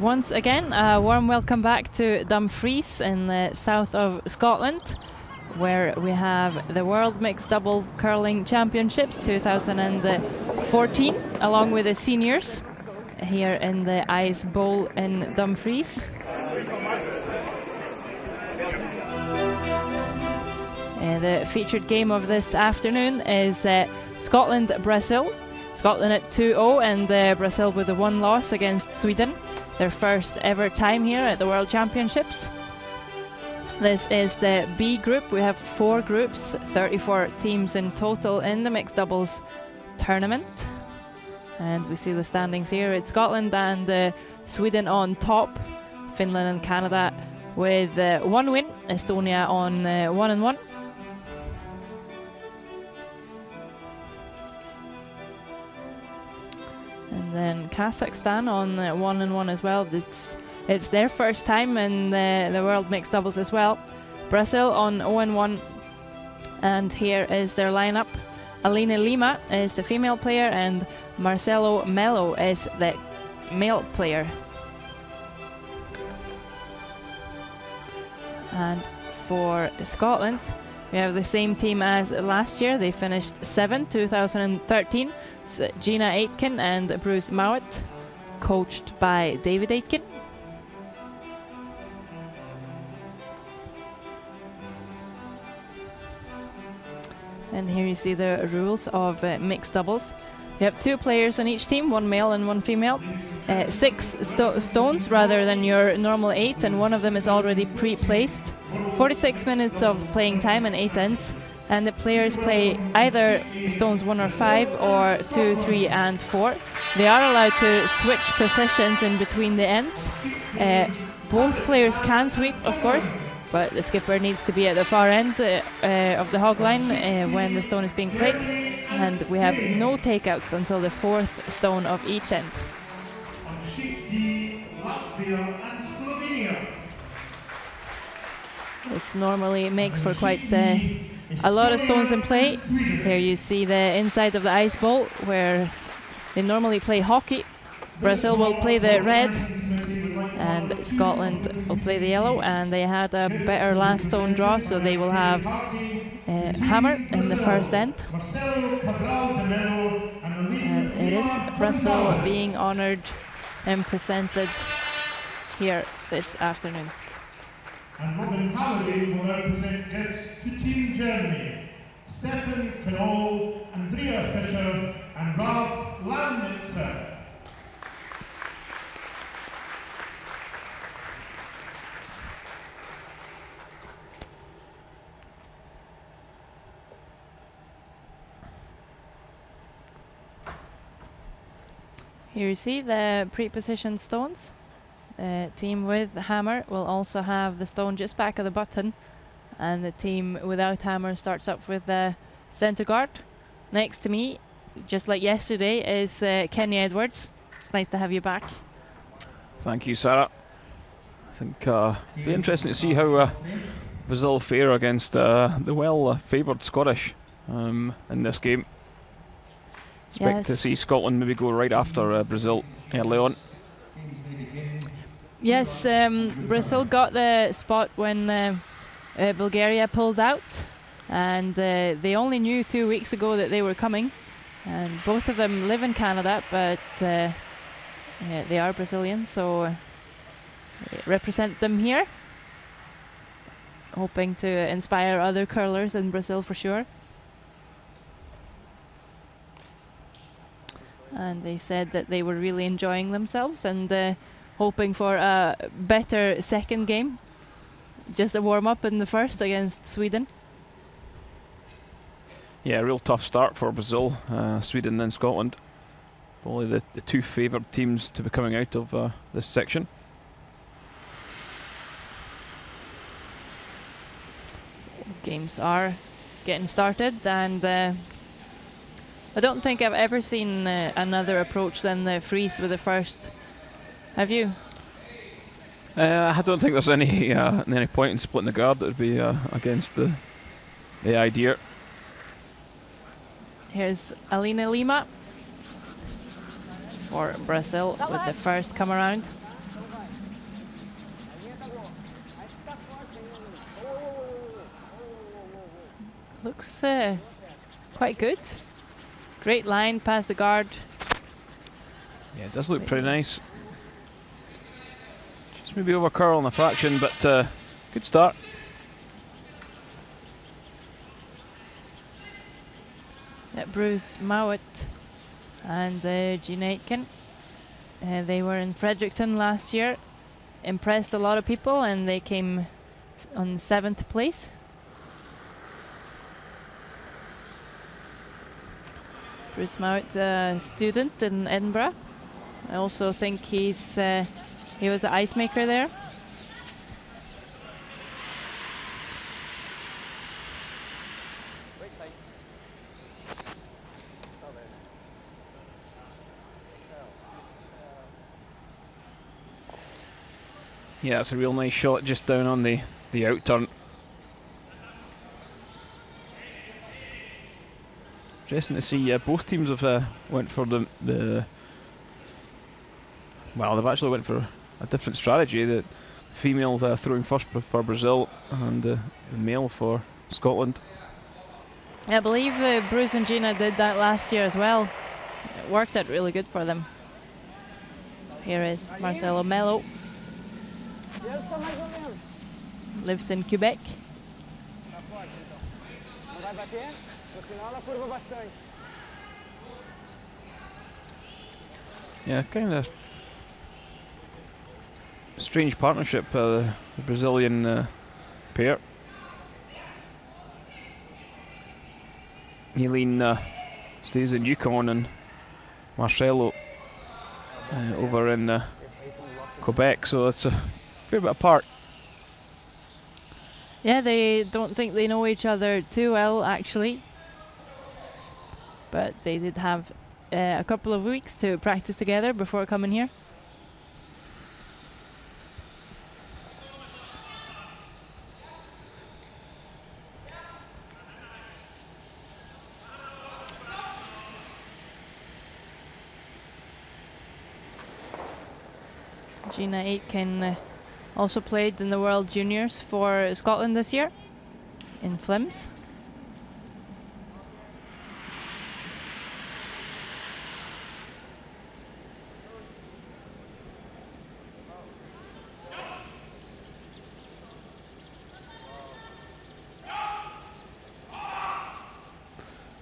once again, a warm welcome back to Dumfries in the south of Scotland, where we have the World Mixed Doubles Curling Championships 2014, along with the seniors here in the Ice Bowl in Dumfries. The featured game of this afternoon is Scotland-Brazil. Scotland at 2-0 and Brazil with a 1 loss against Sweden. Their first ever time here at the World Championships. This is the B group. We have 4 groups, 34 teams in total in the mixed doubles tournament. And we see the standings here. It's Scotland and Sweden on top. Finland and Canada with 1 win. Estonia on 1-1. And then Kazakhstan on 1-1 as well. It's their first time in the World Mixed Doubles as well. Brazil on 0-1. And here is their lineup. Alina Lima is the female player and Marcelo Melo is the male player. And for Scotland, we have the same team as last year. They finished 7th, 2013. So Gina Aitken and Bruce Mowat, coached by David Aitken. And here you see the rules of mixed doubles. We have 2 players on each team, 1 male and 1 female. 6 stones rather than your normal 8, and 1 of them is already pre-placed. 46 minutes of playing time and 8 ends. And the players play either stones 1 or 5 or 2, 3 and 4. They are allowed to switch positions in between the ends. Both players can sweep, of course, but the skipper needs to be at the far end of the hog line when the stone is being played. And we have no takeouts until the 4th stone of each end. This normally makes for quite a lot of stones in play. Here you see the inside of the ice bowl where they normally play hockey. Brazil will play the red and Scotland will play the yellow, and they had a better last stone draw, so they will have hammer in the first end. And it is Brazil being honoured and presented here this afternoon. And Robin Hallery will now present gifts to Team Germany. Stefan Knoll, Andrea Fischer and Ralf Landnitzer. Here you see the pre-positioned stones. The team with hammer will also have the stone just back of the button, and the team without hammer starts up with the centre guard. Next to me, just like yesterday, is Kenny Edwards. It's nice to have you back. Thank you, Sarah. I think it'll be interesting to see how Brazil fare against the well-favoured Scottish in this game. Expect to see Scotland maybe go right after Brazil early on. Yes, Brazil got the spot when Bulgaria pulled out, and they only knew 2 weeks ago that they were coming. And both of them live in Canada, but they are Brazilian, so represent them here. Hoping to inspire other curlers in Brazil for sure. And they said that they were really enjoying themselves and hoping for a better second game. Just a warm-up in the first against Sweden. Yeah, a real tough start for Brazil, Sweden and Scotland. Probably the 2 favoured teams to be coming out of this section. Games are getting started, and I don't think I've ever seen another approach than the freeze with the first. Have you? I don't think there's any point in splitting the guard. That would be against the idea. Here's Alina Lima for Brazil with the first come around. looks quite good. Great line past the guard. Yeah, it does look pretty nice. Just maybe over curl in a fraction, but good start. Bruce Mowat and Gina Aitken. They were in Fredericton last year. Impressed a lot of people, and they came on 7th place. Bruce Mowat, a student in Edinburgh. I also think he was an ice maker there. Yeah, it's a real nice shot just down on the out turn. Interesting to see both teams have went for the well, they've actually went for a different strategy. The female throwing first for Brazil and the male for Scotland. I believe Bruce and Gina did that last year as well. It worked out really good for them. So here is Marcelo Melo. Lives in Quebec. Yeah, kind of strange partnership, the Brazilian pair. Eileen stays in Yukon and Marcelo over in Quebec, so it's a fair bit apart. Yeah, they don't think they know each other too well, actually. But they did have a couple of weeks to practice together before coming here. Gina Aitken also played in the World Juniors for Scotland this year in Flims.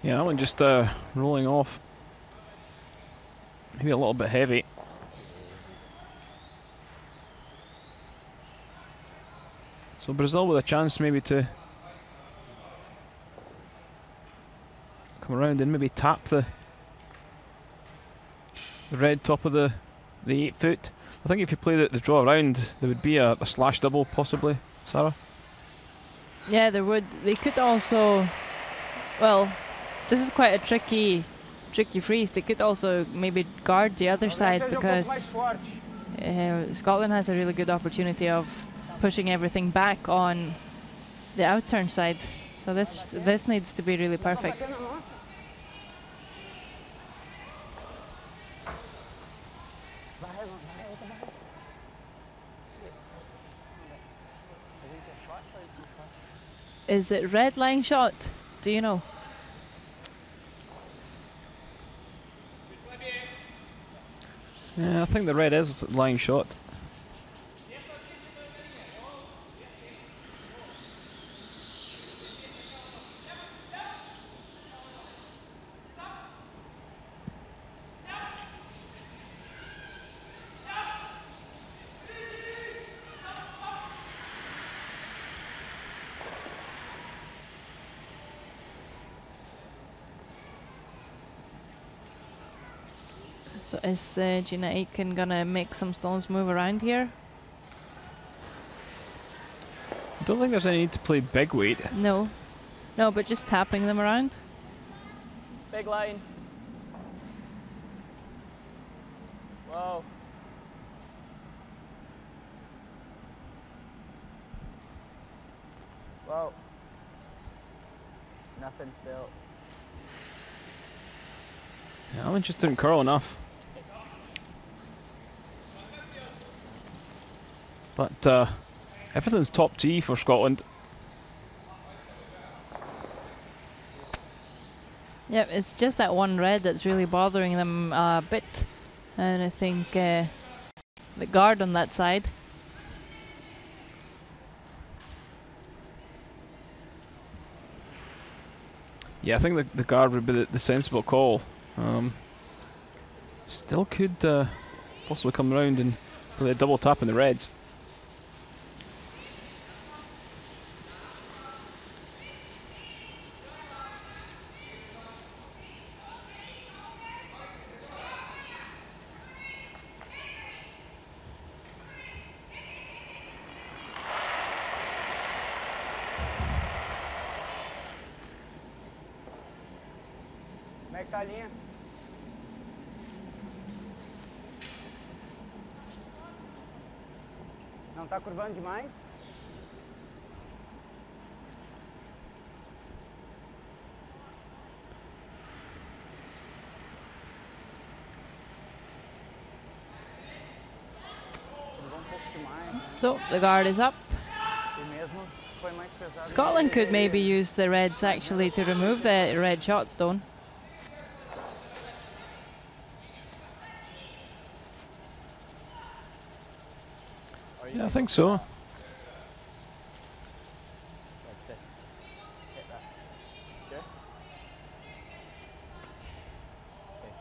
Yeah, that one just rolling off. Maybe a little bit heavy. So Brazil with a chance maybe to come around and maybe tap the red top of the 8 foot. I think if you play the draw around, there would be a slash double possibly, Sarah. Yeah, there would. They could also, well, this is quite a tricky freeze. They could also maybe guard the other side, because Scotland has a really good opportunity of pushing everything back on the outturn side. So this needs to be really perfect. Is it red line shot? Do you know? Yeah, I think the red is line shot. So is Gina Aitken gonna make some stones move around here? I don't think there's any need to play big weight. No. No, but just tapping them around. Big line. Whoa. Whoa. Nothing still. Yeah, that one just didn't curl enough. But everything's top tee for Scotland. Yep, it's just that one red that's really bothering them a bit. And I think the guard on that side. Yeah, I think the guard would be the sensible call. Still could possibly come around and really double tap in the reds. Como é que tá a linha? Não tá curvando demais? Curvou um pouco demais, né? So the guard is up. E mesmo foi mais pesado. Scotland could maybe use the reds actually to remove the red shot stone. Yeah, I think so. Like this. Hit that. Sure? Okay.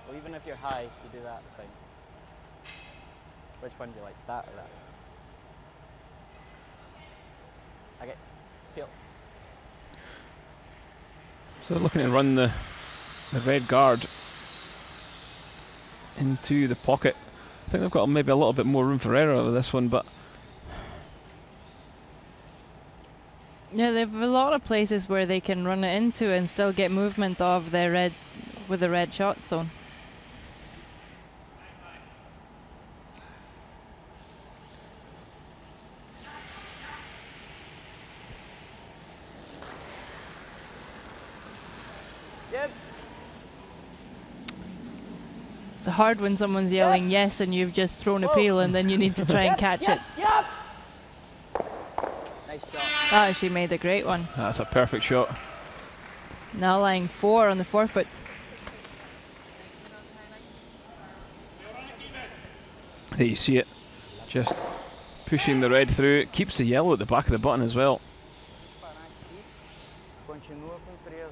Well, even if you're high, you do that, it's fine. Which one do you like, that or that? Okay. Peel. So looking to run the red guard into the pocket. I think they've got maybe a little bit more room for error with this one, but Yeah, they have a lot of places where they can run it into and still get movement of the red with the red shot stone. Yep. It's hard when someone's yelling yes and you've just thrown a peel and then you need to try and catch it. Yep. Nice shot. Ah, she made a great one. that's a perfect shot. Now lying 4 on the forefoot. There you see it, just pushing the red through. It keeps the yellow at the back of the button as well. Parar aqui, continua com 3, né?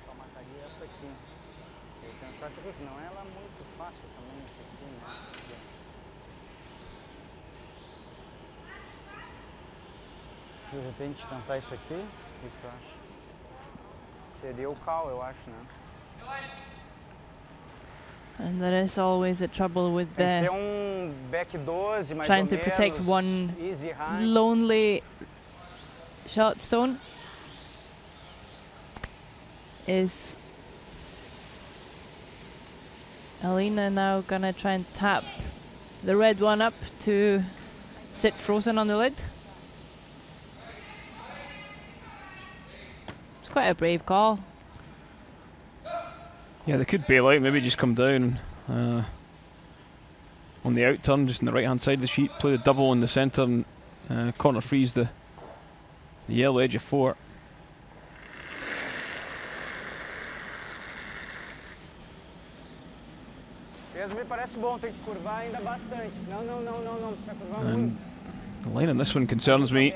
Só mataria essa aqui. Eu tenho sorte aqui que não é ela muito fácil também essa aqui, né? De repente tentar isso aqui, o que tu acha? Seria o cal, eu acho, né? And there is always a trouble with Tem que the ser back 12, mais trying ou to protect menos, one easy high. lonely shot stone. Is Alina now gonna try and tap the red one up to sit frozen on the lid? It's quite a brave call. Yeah, they could bail out, maybe just come down on the out turn, just on the right hand side of the sheet, play the double in the centre and corner freeze the yellow edge of 4. Mesmo me parece bom, tem que curvar ainda bastante. Não, precisa curvar And muito. the line on this one concerns me.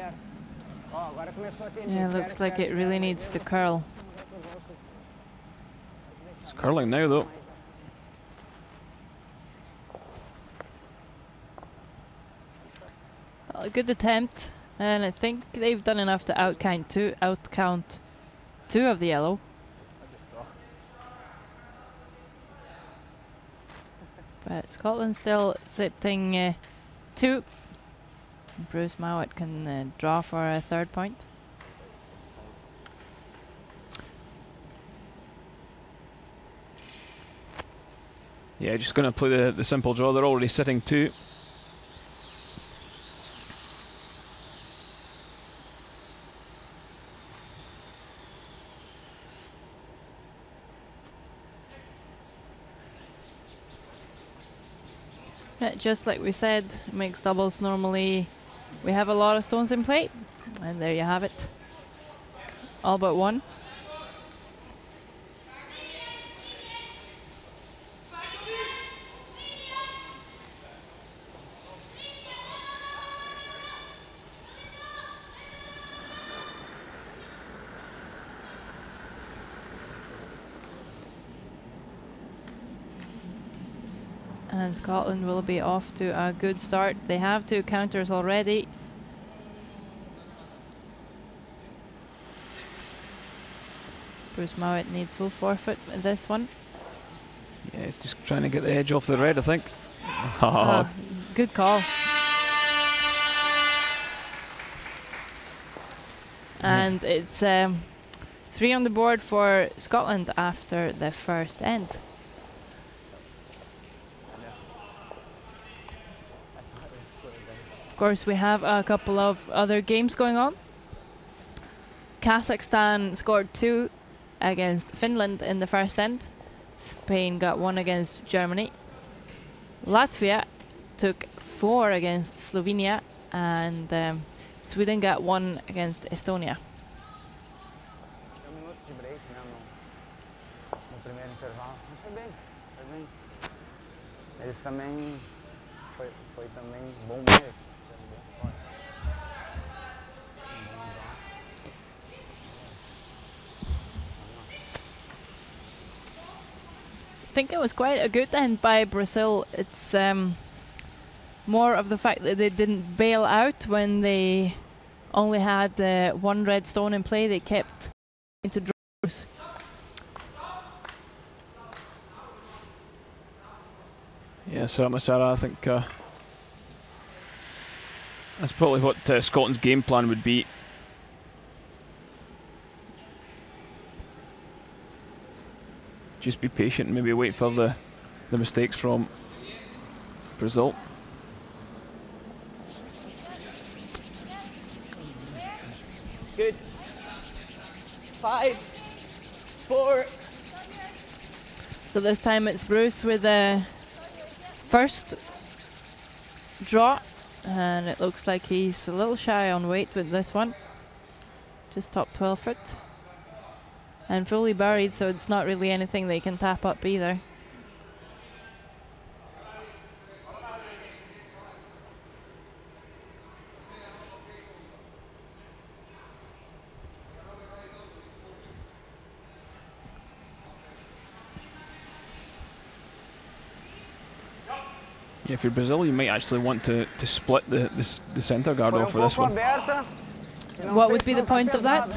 Ó, agora começou a ter. Yeah, looks like it really needs to curl. It's curling now though. Well, a good attempt, and I think they've done enough to outcount two of the yellow. I'll just draw. But Scotland still sitting 2. Bruce Mowat can draw for a 3rd point. Yeah, just going to play the simple draw. They're already sitting 2. Yeah, just like we said, mixed doubles normally we have a lot of stones in play, and there you have it. all but one. And Scotland will be off to a good start. They have 2 counters already. Bruce Mowat need full forfeit in this one. Yeah, he's just trying to get the edge off the red, I think. Good call. And it's 3 on the board for Scotland after the first end. Of course, we have a couple of other games going on. Kazakhstan scored 2 against Finland in the first end. Spain got 1 against Germany. Latvia took 4 against Slovenia, and Sweden got 1 against Estonia. Eles também foi também bom mesmo. I think it was quite a good end by Brazil. It's more of the fact that they didn't bail out when they only had 1 red stone in play. They kept into draws. Yeah, certainly, Sarah. I think that's probably what Scotland's game plan would be. Just be patient and maybe wait for the mistakes from Brazil. Good. 5, 4. So this time it's Bruce with the first draw, and it looks like he's a little shy on weight with this one. Just top 12 foot. And fully buried, so it's not really anything they can tap up either. Yeah, if you're Brazil, you might actually want to split the centre guard off for this one. What would be the point of that?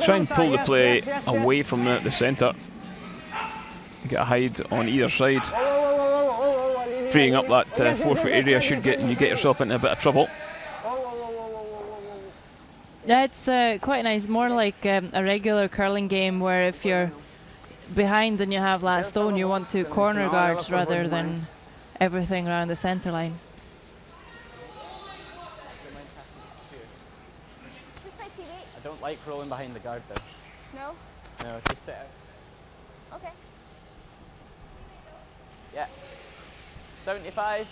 Try and pull the play away from the centre. Get a hide on either side. Freeing up that forfeit area should get you get yourself into a bit of trouble. Yeah, it's quite nice. More like a regular curling game where if you're behind and you have last stone, you want to corner guards rather than everything around the centre line. I don't like rolling behind the guard though. No? No, just sit out. Okay. Yeah. 75.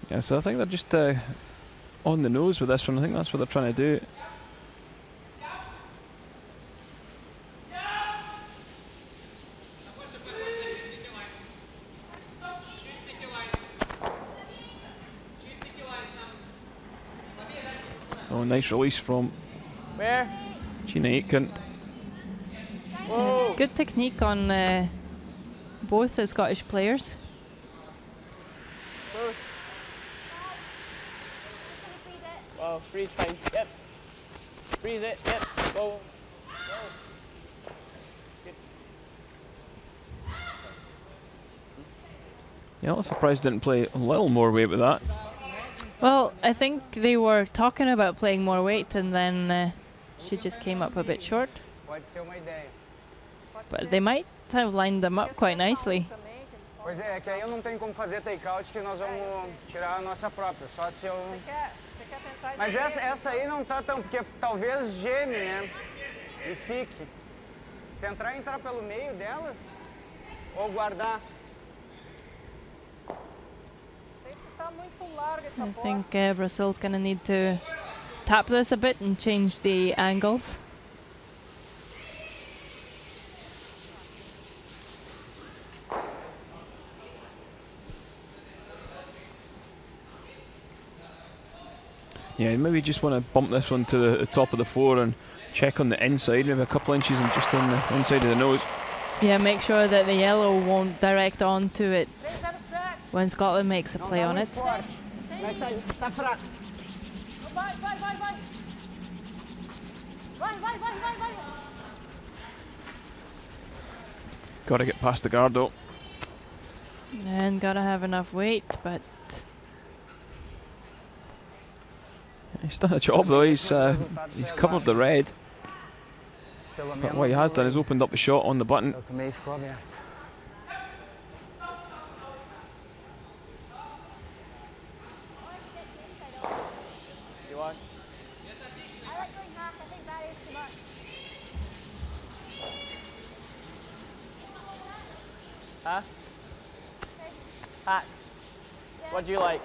Yeah, so I think they're just on the nose with this one. I think that's what they're trying to do. Oh, nice release from Where? Gina Aitken. Whoa. Good technique on both the Scottish players. Close. Well, freeze fine. Yep. Freeze it. Yep. Go. Good. Yeah, I'm surprised didn't play a little more weight with that. Well, I think they were talking about playing more weight, and then she just came up a bit short. But they might have lined them up quite nicely. Pois é, que aí eu não tenho como fazer take-out, que nós vamos tirar a nossa própria, só se eu... Mas essa aí não tá tão, porque talvez geme, né? E fique. Tentar entrar pelo meio delas ou guardar. I think Brazil's going to need to tap this a bit and change the angles. Yeah, maybe just want to bump this one to the top of the floor and check on the inside, maybe a couple inches and just on the inside of the nose. Yeah, make sure that the yellow won't direct onto it when Scotland makes a play on it. Got to get past the guard though. And gotta have enough weight, but he's done a job though. He's covered the red. But what he has done is opened up the shot on the button. Huh? Hack. Yeah. What do you like?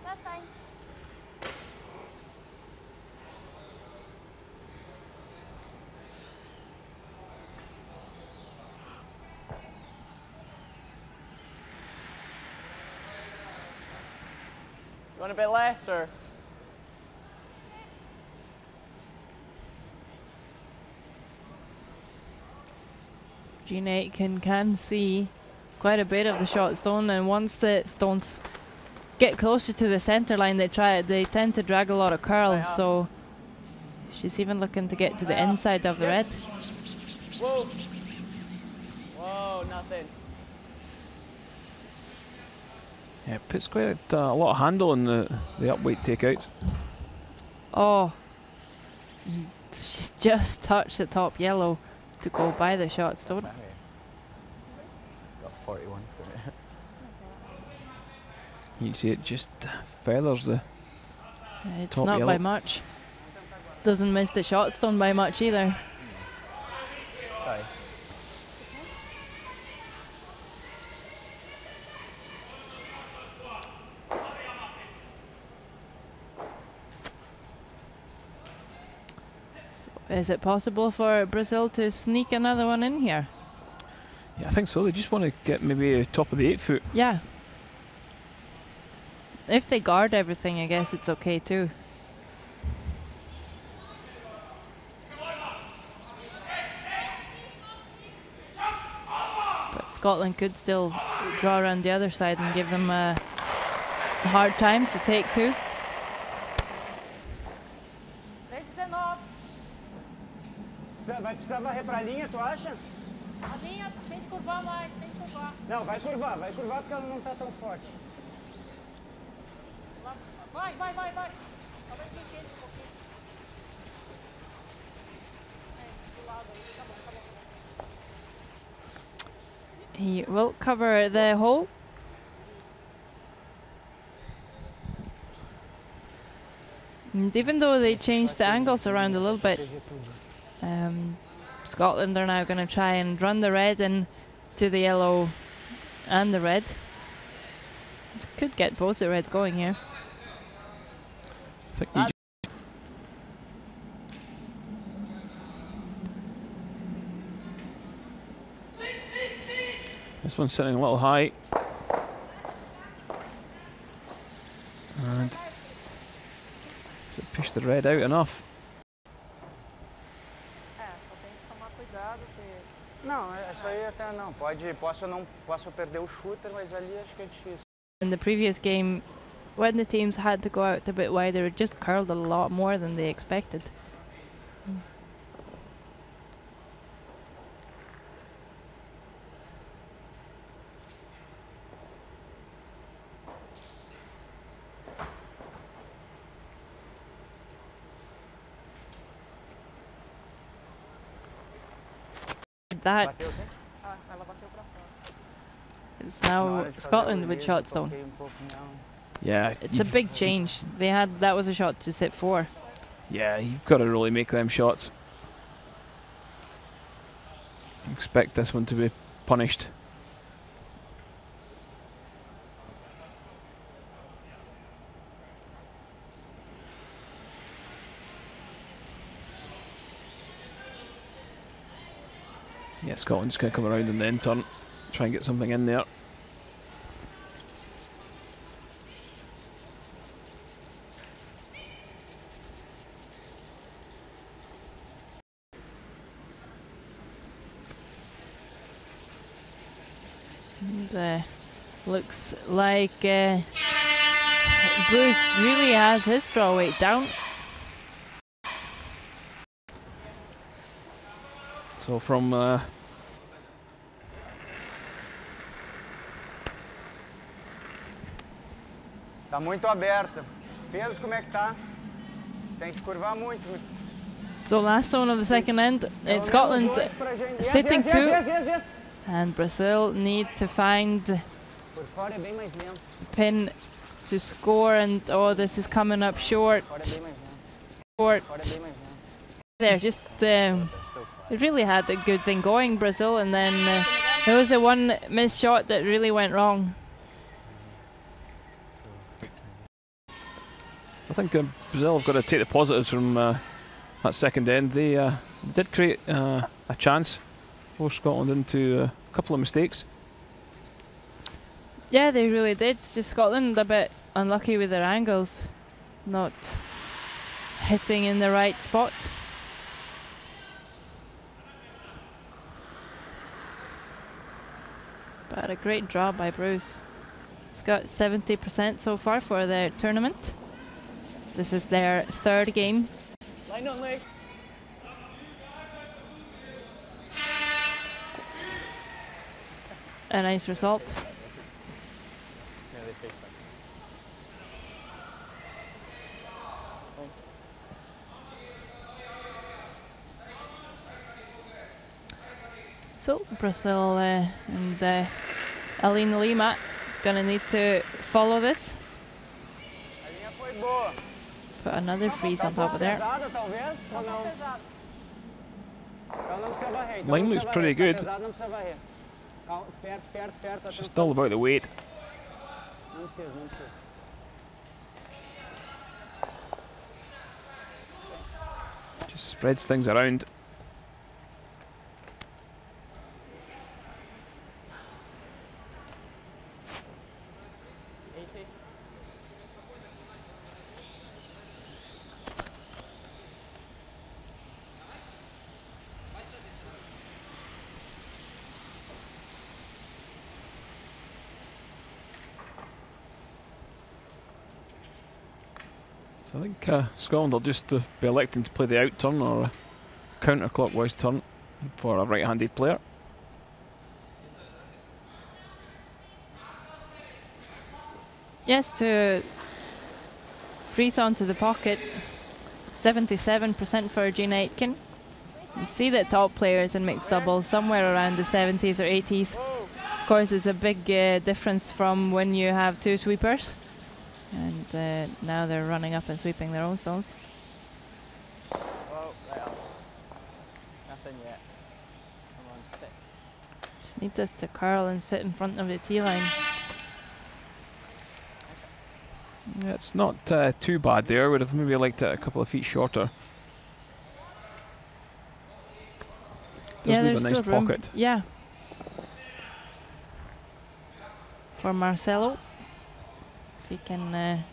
That's fine. You want a bit less, or? Gene Aitken can see quite a bit of the shot stone, and once the stones get closer to the center line, they tend to drag a lot of curl. So she's even looking to get to the inside of the red. Whoa! Whoa! Nothing. Yeah, puts quite a lot of handle on the upweight takeouts. Oh, she's just touched the top yellow to go by the shot stone. Got 41 for it. You can see it just feathers the It's top not yellow by much. Doesn't miss the shot stone by much either. Sorry. So is it possible for Brazil to sneak another one in here? Yeah, I think so. They just want to get maybe top of the 8 foot. Yeah. If they guard everything, I guess it's okay too. But Scotland could still draw around the other side and give them a hard time to take two. Vai precisar varrer pra linha, tu acha? A linha tem que curvar mais, tem que curvar. Não, vai curvar porque ela não tá tão forte. Vai. Talvez me quente um pouquinho. Do lado aí, tá bom. He will cover the hole. And even though they changed the angles around a little bit, Scotland are now going to try and run the red in to the yellow and the red. Could get both the reds going here. I think you this one's sitting a little high. And push the red out enough. Só tem que tomar cuidado que... Não, isso aí até não. Posso perder o shooter, mas ali acho que é difícil. In the previous game, when the teams had to go out a bit wider, it just curled a lot more than they expected. That is now Scotland with shot stone. Yeah, It's a big change. That was a shot to sit 4. Yeah, you've got to really make them shots. Expect this one to be punished. Yeah, Scotland's going to come around in the end turn, try and get something in there. And looks like Bruce really has his draw weight down. So from Tá muito aberta. Peso como é que tá? Tem que curvar muito. So last zone of the second end, it's Scotland sitting two, Yes. and Brazil need to find Por fora é bem mais lento. pin to score, and oh, this is coming up short. Fora é bem mais lento. Short. Fora é bem mais lento. There, just it really had a good thing going, Brazil, and then there was the one missed shot that really went wrong. I think Brazil have got to take the positives from that second end. They did create a chance for Scotland into a couple of mistakes. Yeah, they really did. It's just Scotland a bit unlucky with their angles, not hitting in the right spot. But a great draw by Bruce. He's got 70% so far for their tournament. This is their third game. Line on leg. It's a nice result. Nearly face back. So Brazil and Aline Lima gonna need to follow this. A linha foi boa. Put another freeze on top of there. Pesada, talvez, ou não? Então não precisa varrer. Então Line não looks precisa pretty varrer. good. Está pesado, não precisa varrer. Calma, perto, It's just atenção. all about the weight. Não precisa. Just spreads things around. I think Scotland will just be electing to play the out turn or a counterclockwise turn for a right-handed player. Yes, to freeze onto the pocket. 77% for Gina Aitken. You see that top players in mixed doubles somewhere around the 70s or 80s. Of course, it's a big difference from when you have two sweepers. And now they're running up and sweeping their own zones. Whoa, right up. Nothing yet. Come on, sit. Just need this to curl and sit in front of the tee line. Yeah, it's not too bad there. Would have maybe liked it a couple of feet shorter. Does leave there's a nice still room. pocket. Yeah. For Marcelo. If he can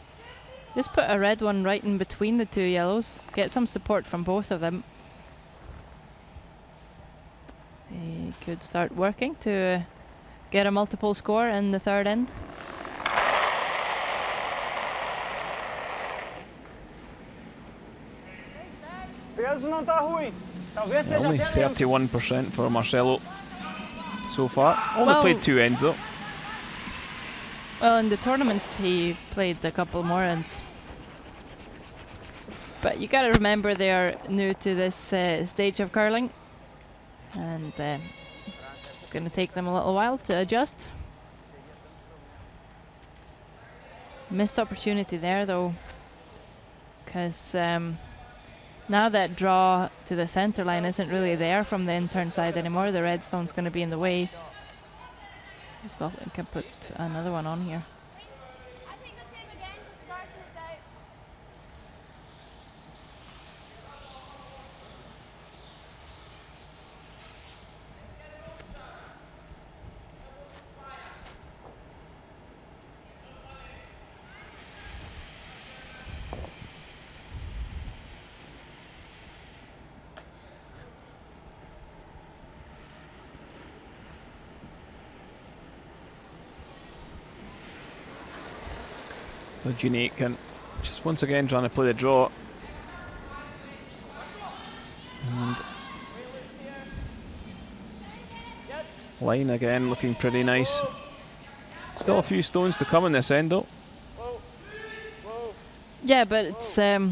just put a red one right in between the two yellows, get some support from both of them. He could start working to get a multiple score in the third end. Peso não está ruim. Talvez Yeah, esteja only até lento. 31% for Marcelo so far. Only Well- played two ends though. Well, in the tournament he played a couple more ends. But you gotta remember they are new to this stage of curling. And it's gonna take them a little while to adjust. Missed opportunity there though. Because Now that draw to the center line isn't really there from the in-turn side anymore. The red stone's going to be in the way. Scotland can put another one on here. I think the same again, because the guard's moved out. So Jeanette can just once again trying to play the draw. And line again looking pretty nice. Still a few stones to come in this end though. Yeah, but it's well,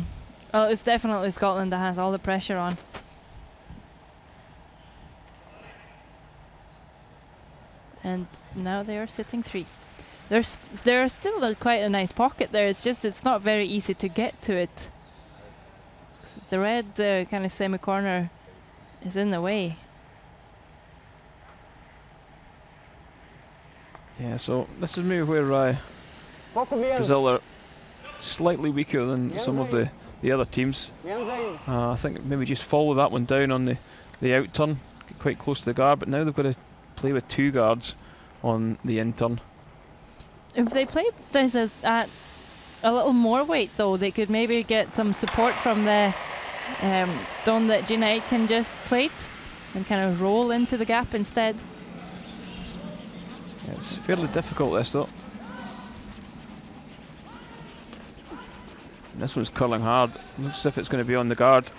it's definitely Scotland that has all the pressure on. And now they are sitting 3. There's still quite a nice pocket there. It's just it's not very easy to get to it. The red kind of semi-corner is in the way. Yeah, so this is maybe where Brazil are slightly weaker than some of the other teams. I think maybe just follow that one down on the out turn, get quite close to the guard, but now they've got to play with 2 guards on the in turn. If they play this as at a little more weight though, they could maybe get some support from the stone that Jeanette can just plate and kind of roll into the gap instead. Yeah, it's fairly difficult this though. And this one's curling hard. Looks as if it's going to be on the guard.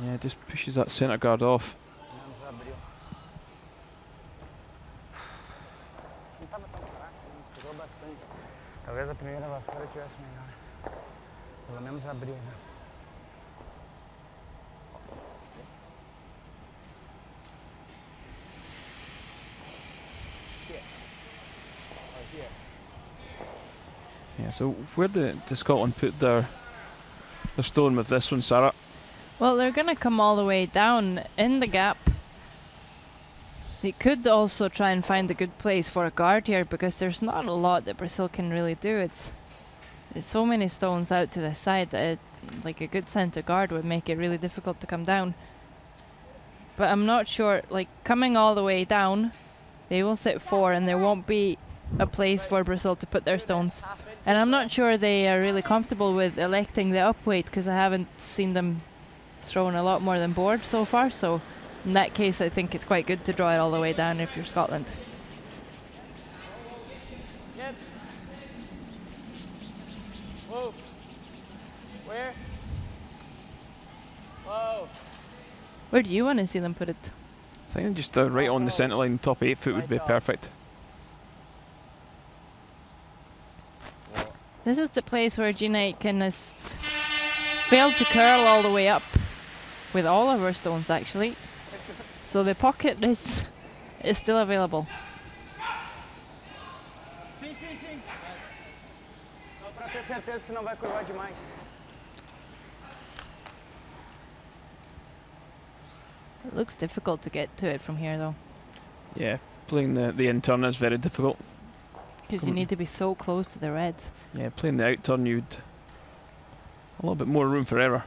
Yeah, just pushes that centre guard off. Talvez a primeira vassoura tivesse melhor. Pelo menos abrir, né? Yeah, so where did Scotland put their stone with this one, Sarah? Well, they're going to come all the way down in the gap. They could also try and find a good place for a guard here, because there's not a lot that Brazil can really do. It's so many stones out to the side that like a good centre guard would make it really difficult to come down. But I'm not sure, like coming all the way down, they will sit 4 and there won't be a place for Brazil to put their stones. And I'm not sure they are really comfortable with electing the up weight, because I haven't seen them thrown a lot more than board so far, so in that case I think it's quite good to draw it all the way down if you're Scotland. Yep. Whoa. Where? Whoa. Where do you want to see them put it? I think just right on the centre line, top 8 foot would be perfect. This is the place where Jeanette can failed to curl all the way up with all of her stones actually. So the pocket is still available. Sim, sim, sim. Só para ter certeza que não vai curvar demais. It looks difficult to get to it from here though. Yeah, playing the in turn is very difficult. Because you need to be so close to the reds. Yeah, playing the out turn you'd a little bit more room for error.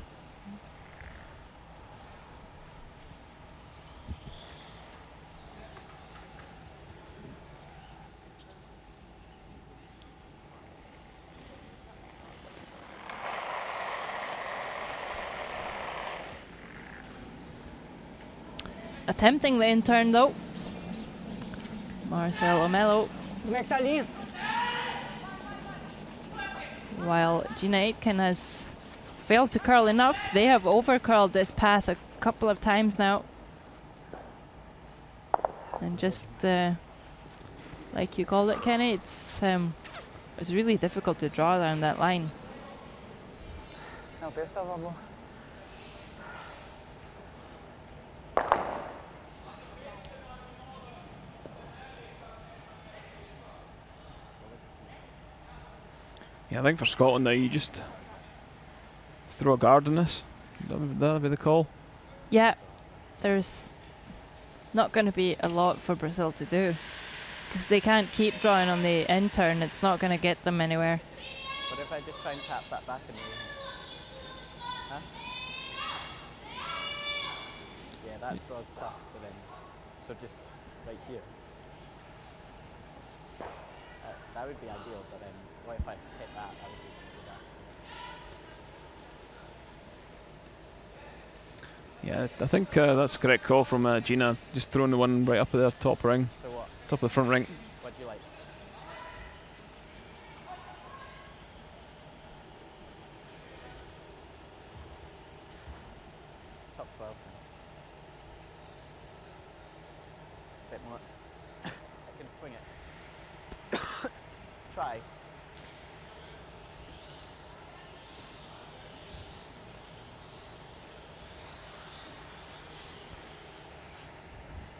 Attempting the in-turn though. Marcelo Melo. Como é que tá a linha? While Jeanette has failed to curl enough, they have over-curled this path a couple of times now. And just like you called it, Kenny, it's really difficult to draw down that line. Não, o peso estava bom. Yeah, I think for Scotland now you just throw a guard in this. That'd be the call. Yeah, there's not going to be a lot for Brazil to do because they can't keep drawing on the end turn. It's not going to get them anywhere. But if I just try and tap that back in the... Huh? Yeah, that draw's tough, but then... So just right here. That would be ideal, but then what if I hit that? That would be a disaster. Yeah, I think that's the correct call from Gina. Just throwing the one right up at the top ring. So what? Top of the front ring. What do you like? Top 12 then. Bit more. I can swing it. Try.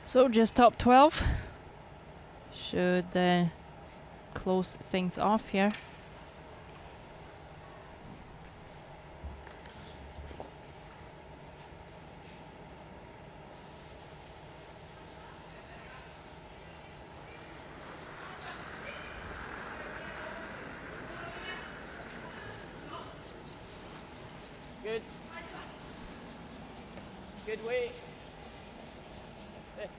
So just top 12 should close things off here. Good. Good weight. This.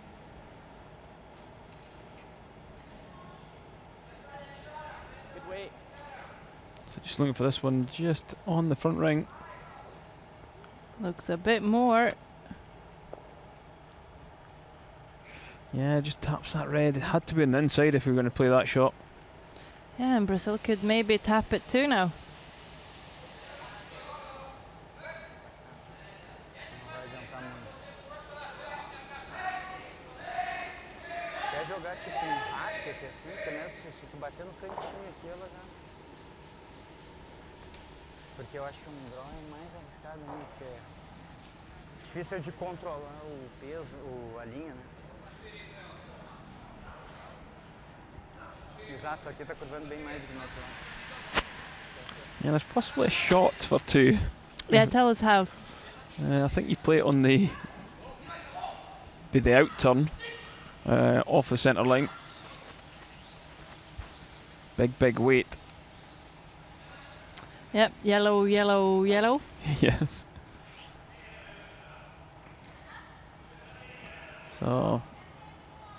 Good weight. So just looking for this one just on the front ring. Looks a bit more. Yeah, just taps that red. It had to be on the inside if we were going to play that shot. Yeah, and Brazil could maybe tap it too now. Quer jogar tipo um racket assim, que nessa, se tu bater no cantinho aqui, ela já... Porque eu acho que um draw é mais arriscado, né? Que é difícil de controlar o peso, a linha, né? Exato, aqui tá curvando bem mais do que no outro lado. Yeah, there's possibly a shot for two. Yeah, tell us how. I think you play it on the out turn, off the centre line. Big weight. Yep, yellow, yellow, yellow. Yes. So,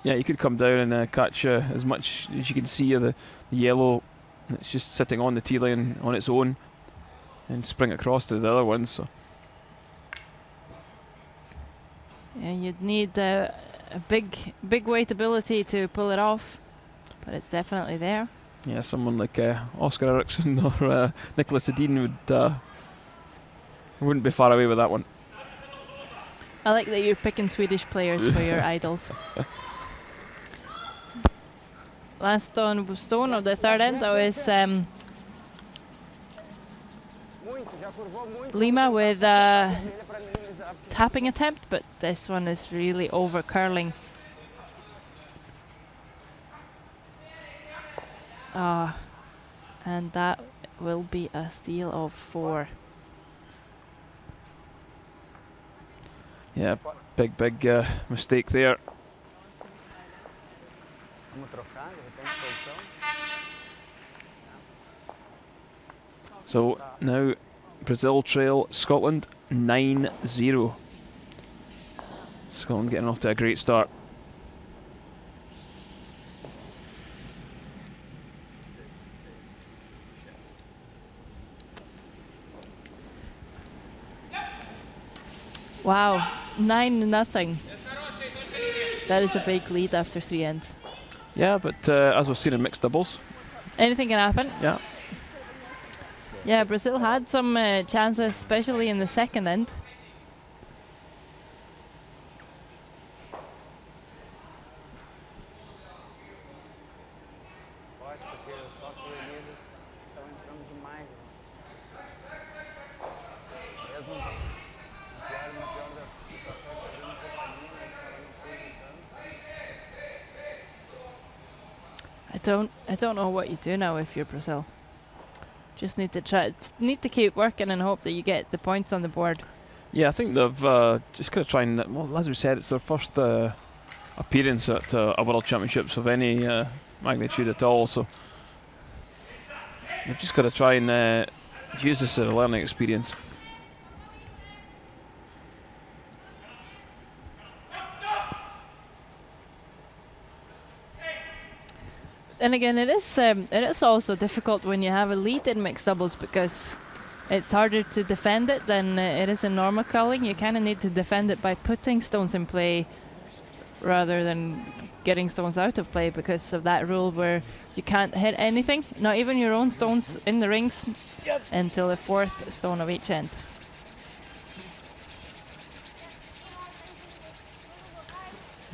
yeah, you could come down and catch as much as you can see of the yellow that's just sitting on the tee line on its own, and spring across to the other ones. So. Yeah, you'd need a big weight ability to pull it off, but it's definitely there. Yeah, someone like Oscar Eriksson or Nicholas Edin wouldn't be far away with that one. I like that you're picking Swedish players for your idols. Last stone of the third end though is Lima with a tapping attempt, but this one is really over curling. And that will be a steal of 4. Yeah, big mistake there. So now Brazil trail Scotland 9-0. Scotland getting off to a great start. Wow, 9-0. That is a big lead after 3 ends. Yeah, but as we've seen in mixed doubles, anything can happen. Yeah. Yeah, Brazil had some chances, especially in the second end. I don't know what you do now if you're Brazil. Just need to keep working and hope that you get the points on the board. Yeah, I think they've just got to try and, well, as we said, it's their first appearance at a World Championships of any magnitude at all, so they've just got to try and use this as a learning experience. And again, it is also difficult when you have a lead in mixed doubles, because it's harder to defend it than it is in normal curling. You kind of need to defend it by putting stones in play rather than getting stones out of play, because of that rule where you can't hit anything, not even your own stones in the rings, until the 4th stone of each end.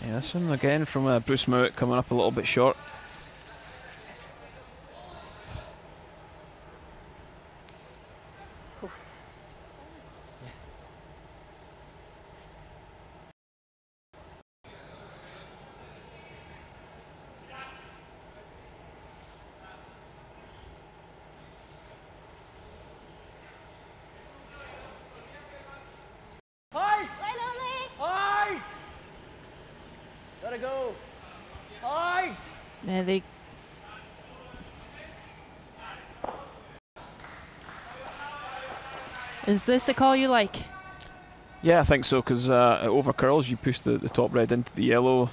Yeah, this one again from Bruce Mowat coming up a little bit short. Go! Hard! Yeah, they. Is this the call you like? Yeah, I think so, because it over curls, you push the top red into the yellow,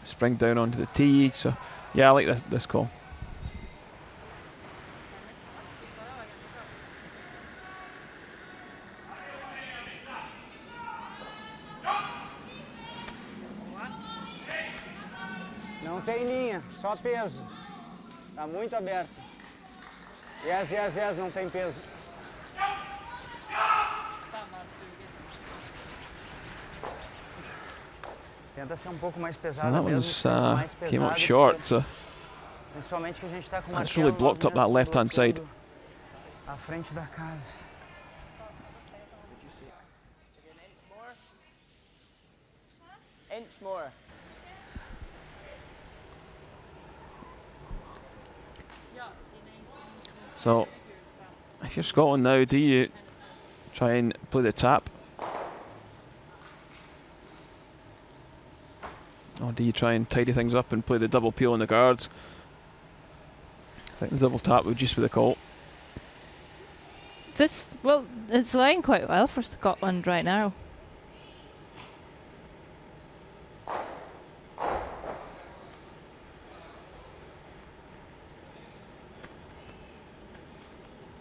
spring down onto the tee, so yeah, I like this call. Não tem linha, só peso. Tá muito aberto. Yes, yes, yes, não tem peso. Tenta ser pouco mais pesado. So that one came up short, so principalmente que a gente tá com that's really blocked up that left-hand side. À frente da casa. Inch more. So, if you're Scotland now, do you try and play the tap? Or do you try and tidy things up and play the double peel on the guards? I think the double tap would just be the call. Well, it's lying quite well for Scotland right now.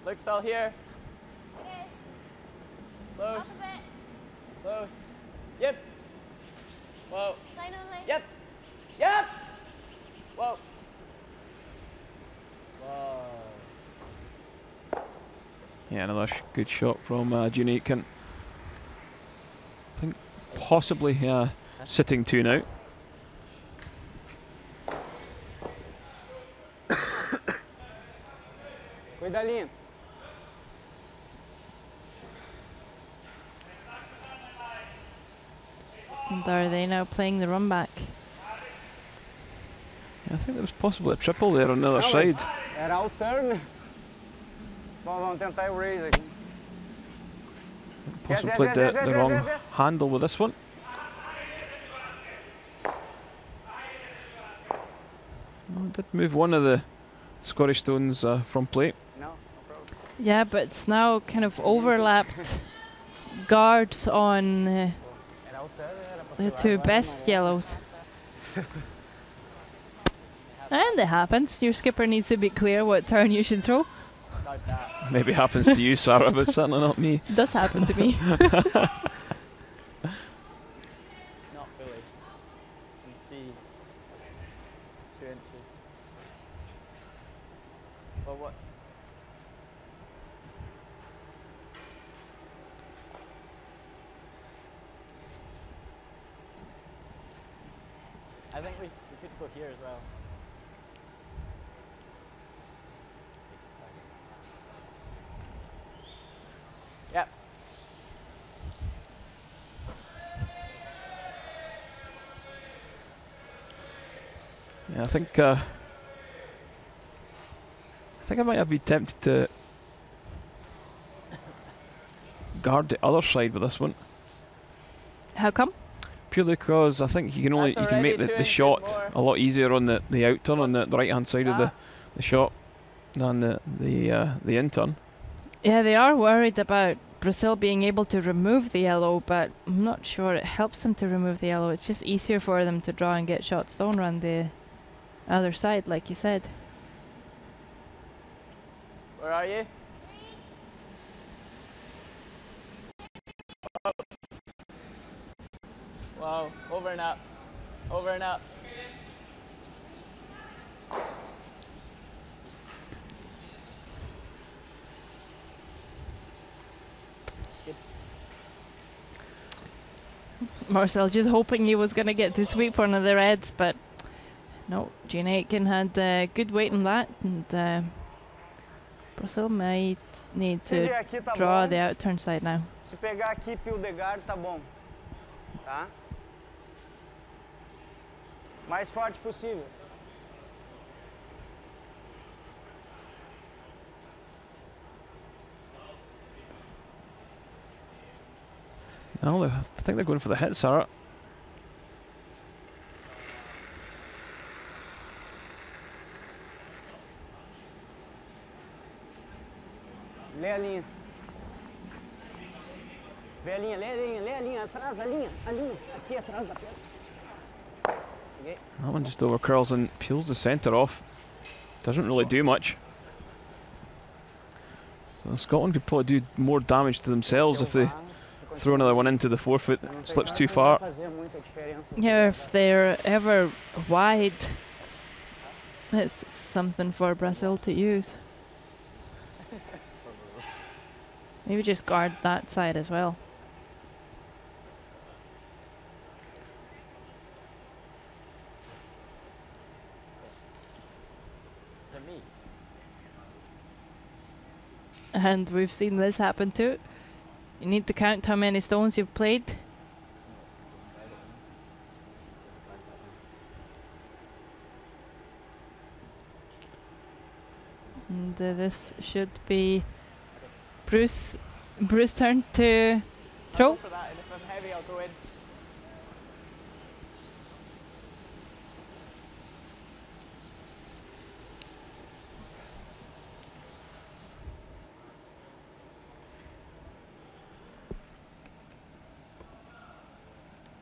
Luke's all here. It is. Close. Up a bit. Close. Yep. Whoa. Line only. Yep. Yep. Whoa. Whoa. Yeah, another good shot from June Aitken. I think possibly sitting 2 now. Cuida a linha. And are they now playing the run back? Yeah, I think there was possibly a triple there on the other side. Era o turn. Bom, vamos tentar o raise aqui. Possibly played the wrong handle with this one. Well, did move one of the Scottish stones from play. No, no problem. Yeah, but it's now kind of overlapped guards on Era o turn, era pra the ser two lá, best yellows. And it happens. Your skipper needs to be clear what turn you should throw. Like that. Maybe happens to you, Sarah, but certainly not me. Does happen to me. Not fully. You can see 2 inches. Well, what? I think we could go here as well. Yep. Yeah, I think think I might have been tempted to guard the other side with this one. How come? Purely because I think you can make the shot a lot easier on the out turn on the right hand side of the shot than the in turn. Yeah, they are worried about Brazil being able to remove the yellow, but I'm not sure it helps them to remove the yellow. It's just easier for them to draw and get shot stone around the other side, like you said. Where are you? Wow, over and up. Over and up. Marcel just hoping he was going to get to sweep one of the reds, but no, Gene Aitken had good weight on that, and Brazil might need to draw the out turn side now. Se pegar aqui Pildegard tá bom, tá? Mais forte possível. No, I think they're going for the hit, Sarah. Lê a linha. Vê a linha, lê a linha, atrás, a linha, aqui atrás da pedra. Okay. That one just over curls and peels the centre off. Doesn't really do much. So Scotland could probably do more damage to themselves if they throw another one into the forefoot. Slips too far. Yeah, if they're ever wide, it's something for Brazil to use. Maybe just guard that side as well. To me. And we've seen this happen too. You need to count how many stones you've played. And this should be Bruce's turn to throw. For that, and if I'm heavy, I'll go in.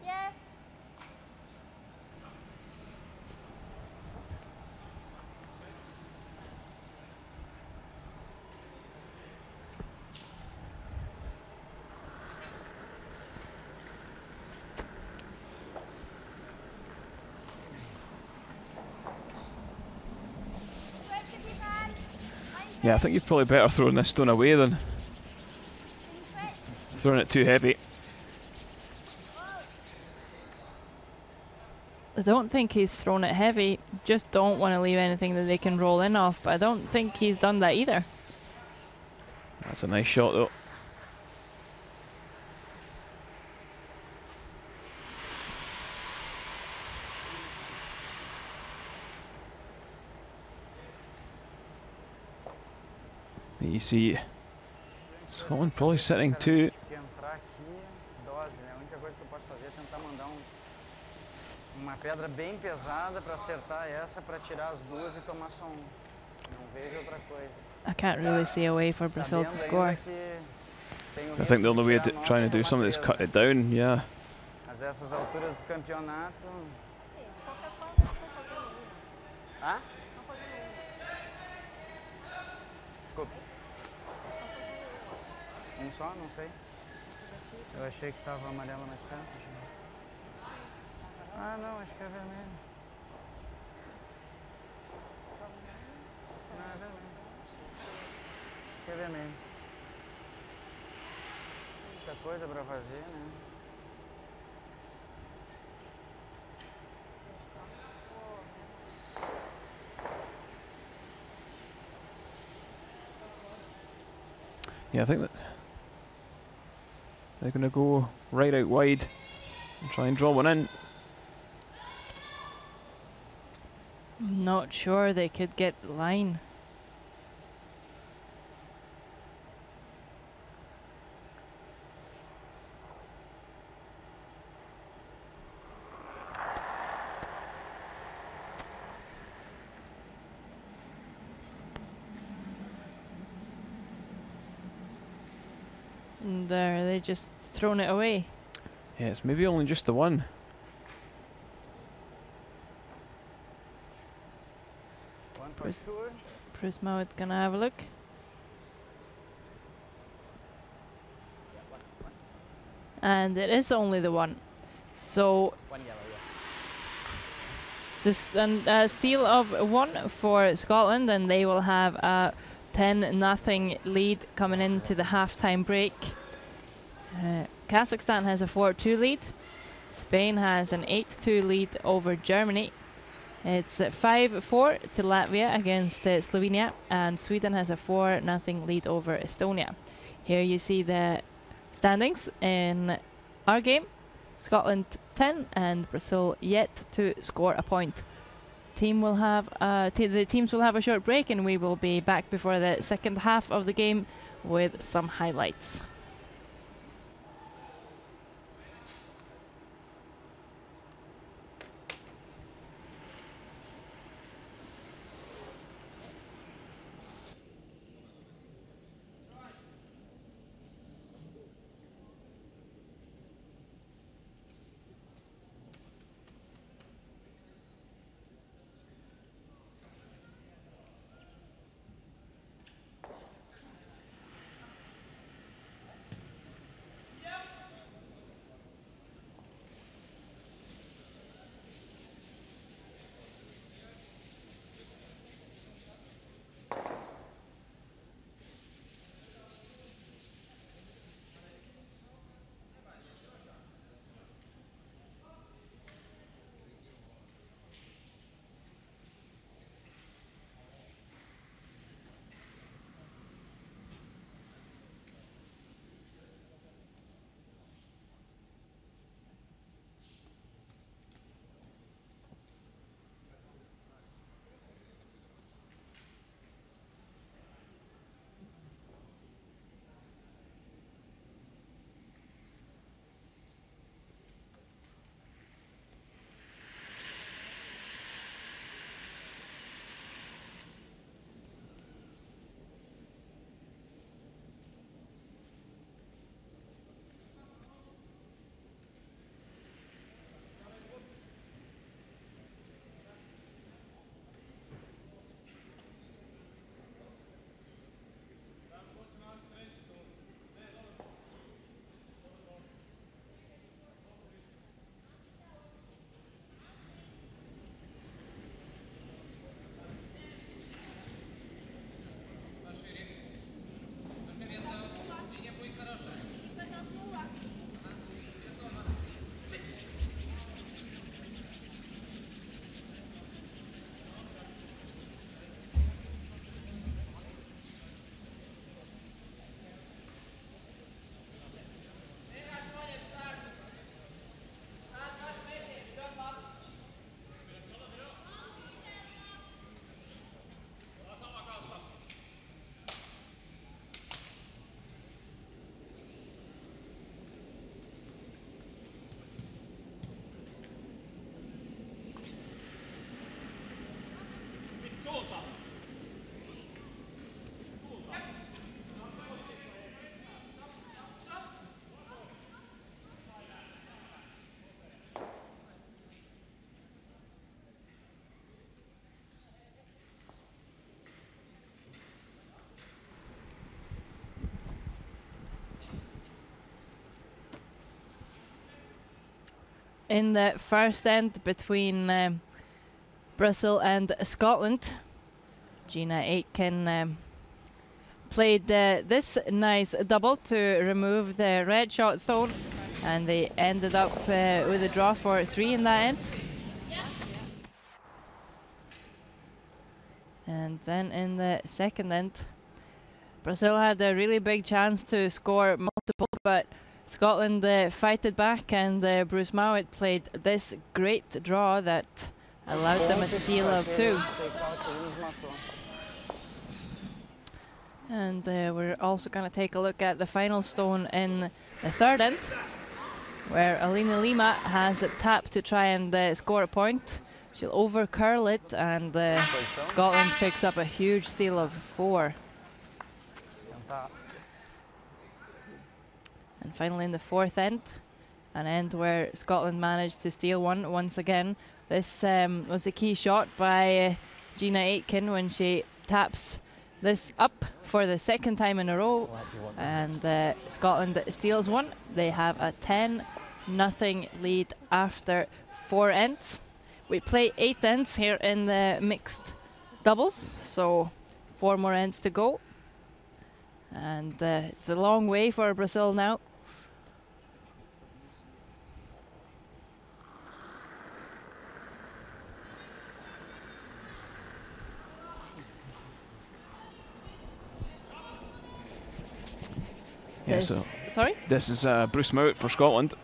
Yeah. Yeah, I think you'd probably better throwing this stone away than throwing it too heavy. I don't think he's thrown it heavy. Just don't want to leave anything that they can roll in off. But I don't think he's done that either. That's a nice shot though. You see Scotland probably sitting two. Uma pedra bem pesada para acertar essa, para tirar as duas e tomar só um. Não vejo outra coisa. I can't really see a way for Brazil to score. I think the only way of trying to do something is cut it down, yeah. Mas essas alturas do campeonato. Sim, de qualquer forma, eles estão fazendo um. Hã? Estão fazendo Desculpa. Um só? Não sei. Eu achei que estava amarelo mais perto. Ah, não, acho que é vermelho. Não, é vermelho. Acho que é vermelho. Muita coisa para fazer, né? Yeah, I think that they're going to go right out wide and try and draw one in. I'm not sure they could get the line. And they just thrown it away. Yeah, it's maybe only just the one. One for Bruce- sure. Bruce Mowat gonna have a look. And it is only the one. So One yellow, yeah. it's a steal of 1 for Scotland, and they will have a 10-0 lead coming into the halftime break. Kazakhstan has a 4-2 lead. Spain has an 8-2 lead over Germany. It's 5-4 to Latvia against Slovenia, and Sweden has a 4-0 lead over Estonia. Here you see the standings in our game. Scotland 10 and Brazil yet to score a point. The teams will have a short break, and we will be back before the second half of the game with some highlights. In the first end between Brazil and Scotland, Gina Aitken played this nice double to remove the red shot zone, and they ended up with a draw for 3 in that end. And then in the second end, Brazil had a really big chance to score multiple, but Scotland fighted back, and Bruce Mowat played this great draw that allowed them a steal of 2. And we're also going to take a look at the final stone in the third end, where Alina Lima has tapped to try and score a point. She'll over curl it, and Scotland picks up a huge steal of 4. And finally in the fourth end, an end where Scotland managed to steal one once again. This was a key shot by Gina Aitken when she taps this up for the second time in a row, and Scotland steals one. They have a 10-0 lead after 4 ends. We play 8 ends here in the mixed doubles, so 4 more ends to go. And it's a long way for Brazil now. Yeah, so sorry? This is Bruce Mount for Scotland.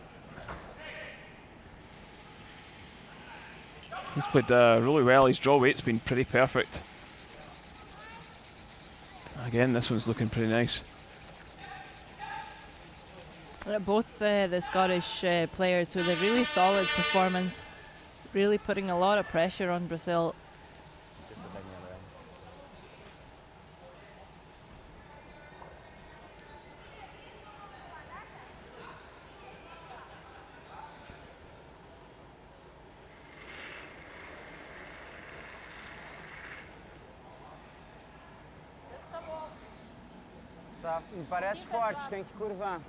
He's played really well. His draw weight's been pretty perfect. Again, this one's looking pretty nice. Both the Scottish players with a really solid performance, really putting a lot of pressure on Brazil. Just down the other end. Tá, me parece forte, tem que curvar.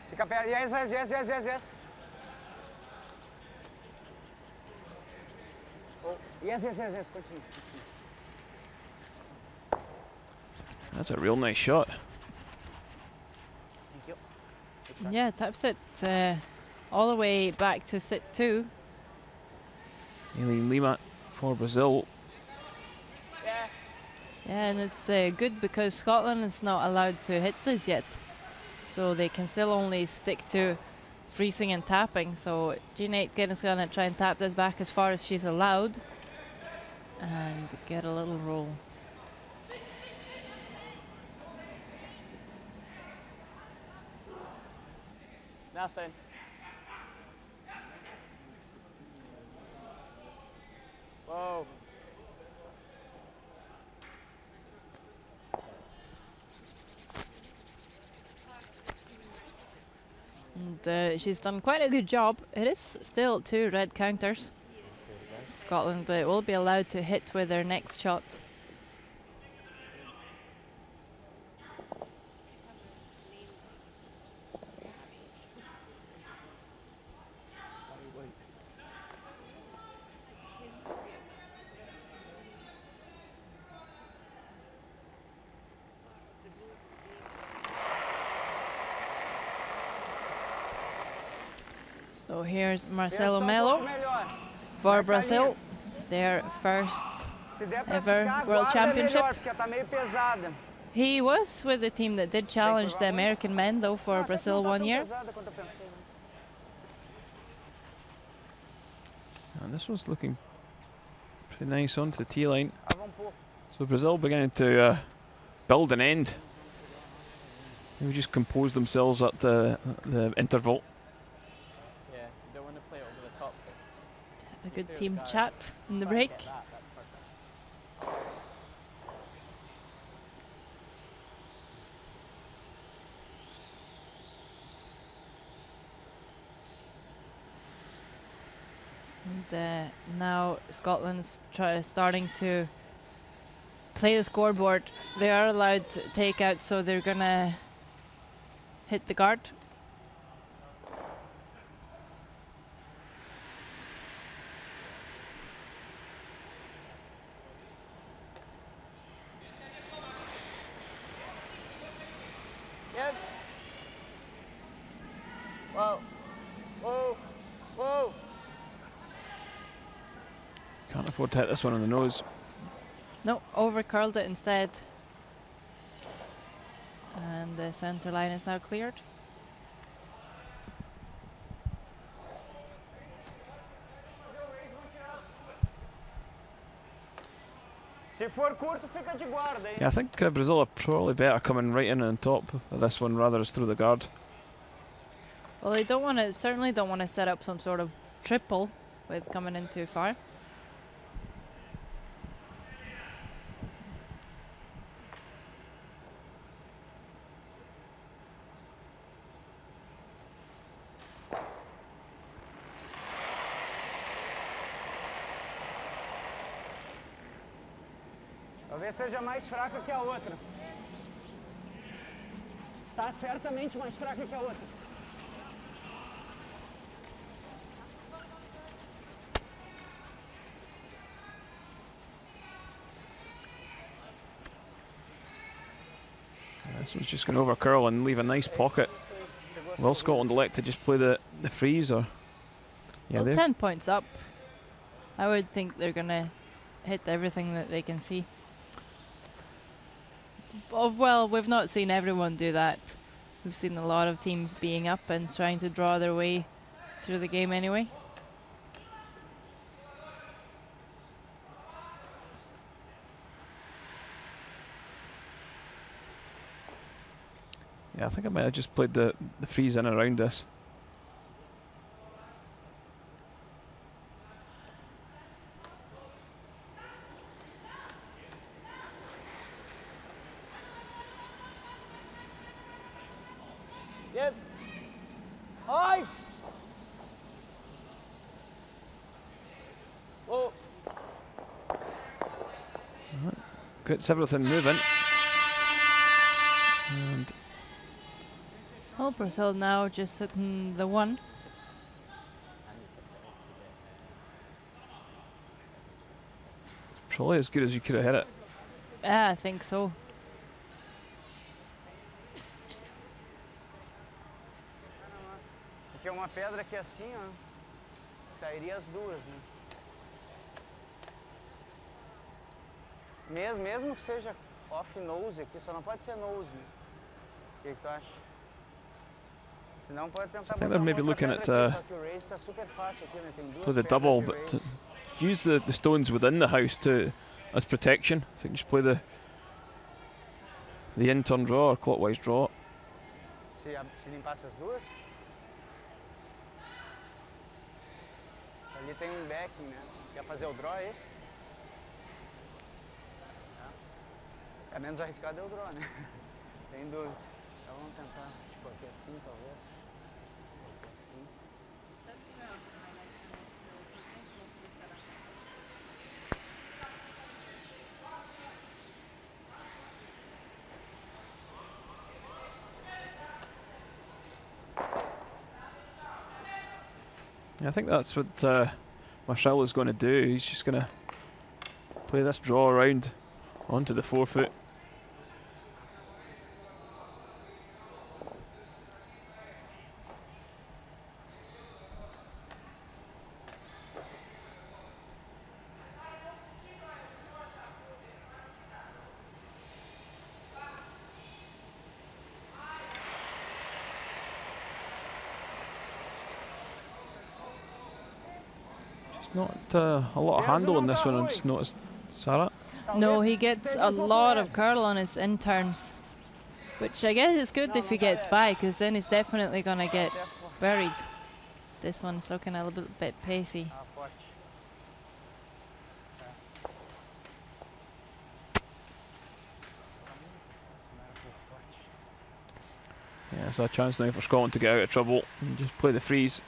Fica perto. Yes, yes, yes, yes, yes, yes. Oh, yes, yes, yes, yes, continue. That's a real nice shot. Thank you. Yeah, taps it all the way back to sit 2. Aileen Lima for Brazil. Yeah, and it's good because Scotland is not allowed to hit this yet. So they can still only stick to freezing and tapping. So Gina Aitken is going to try and tap this back as far as she's allowed and get a little roll. Nothing. Whoa. And she's done quite a good job. It is still 2 red counters. Scotland will be allowed to hit with their next shot. So here's Marcelo Melo for Brazil, their first ever World Championship. He was with the team that did challenge the American men though for Brazil 1 year. And this one's looking pretty nice onto the tee line. So Brazil beginning to build an end. Maybe just compose themselves at the interval. A good team chat in the break. And now Scotland's starting to play the scoreboard. They are allowed to take out, so they're gonna hit the guard. Whoa. Whoa. Whoa. Can't afford to hit this one on the nose. No, over curled it instead. And the center line is now cleared. Yeah, I think Brazil are probably better coming right in on top of this one rather as through the guard. Well, they don't want to, certainly don't want to set up some sort of triple with coming in too far. Talvez seja mais fraca que a outra. Tá certamente mais fraca que a outra. This one's just going to over curl and leave a nice pocket. Will Scotland elect to just play the freeze, or yeah, Well, 10 points up. I would think they're gonna hit everything that they can see. Well, we've not seen everyone do that. We've seen a lot of teams being up and trying to draw their way through the game anyway. Yeah, I think I might have just played the freeze in around this. Yep. Out! Whoa. Gets everything moving. And Well, Brazil now just sitting the 1. probably as good as you could have hit it. Yeah, I think so. Porque uma pedra aqui assim, ó, sairia as duas, né? Mesmo que seja off-nose aqui, só não pode ser nose, né? O que tu acha? Senão pode tentar I think they're maybe looking at play the double, but to use the stones within the house as protection. I think just play the in-turn draw or clockwise draw. Se limpasse as duas? Ali tem backing, né? Quer fazer o draw, é isso? É menos arriscado é o draw, né? Sem dúvida. Então vamos tentar, tipo, aqui assim, talvez. Aqui assim. I think that's what Marcel is going to do. He's just going to play this draw around onto the 4-foot. Not a lot of handle in this one, I just noticed. Sarah? No, he gets a lot of curl on his in-turns, which I guess is good if he gets by, because then he's definitely going to get buried. This one's looking a little bit pacey. Yeah, so a chance now for Scotland to get out of trouble and just play the freeze.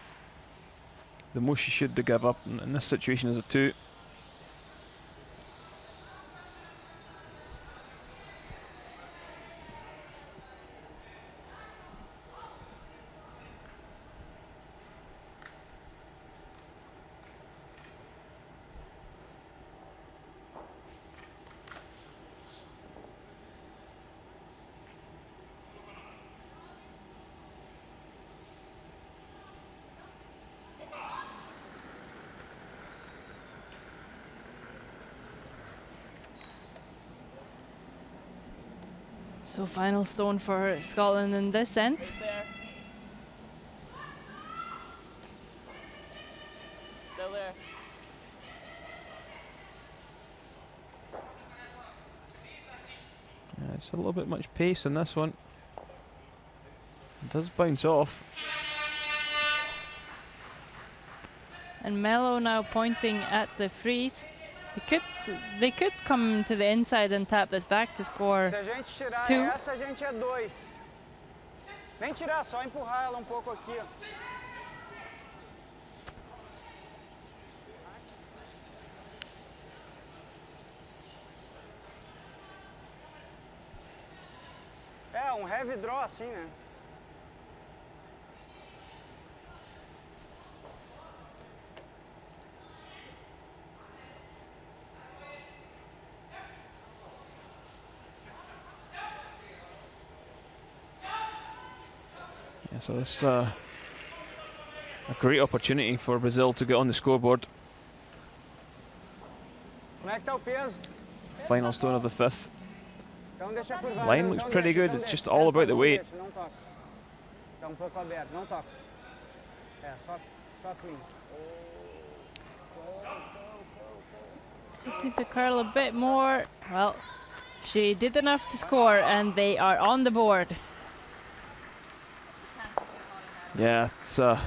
The most you should to give up in this situation is a 2. So final stone for Scotland in this end. Still there. Yeah, just a little bit much pace in this one. It does bounce off. And Mello now pointing at the freeze. They could come to the inside and tap this back to score 2. Essa a gente é 2. Nem tirar, só empurrar ela pouco aqui, ó. heavy draw assim, né? Yeah, so this a great opportunity for Brazil to get on the scoreboard. Como é que tá o peso? Final stone of the fifth. Então deixa curvar. Line looks pretty good. It's just all about the weight. Não toca. Tá pouco aberto, não toca. Só clean. Just need to curl a bit more. Well, she did enough to score, and they are on the board. Yeah, it's a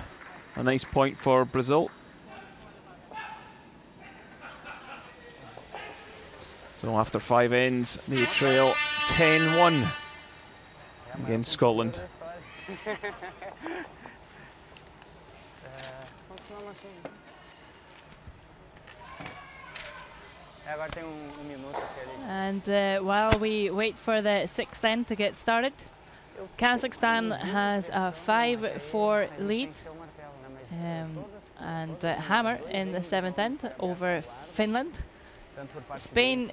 nice point for Brazil. So after 5 ends, they trail 10-1 against Scotland. And while we wait for the 6th end to get started, Kazakhstan has a 5-4 lead, and hammer in the 7th end over Finland. Spain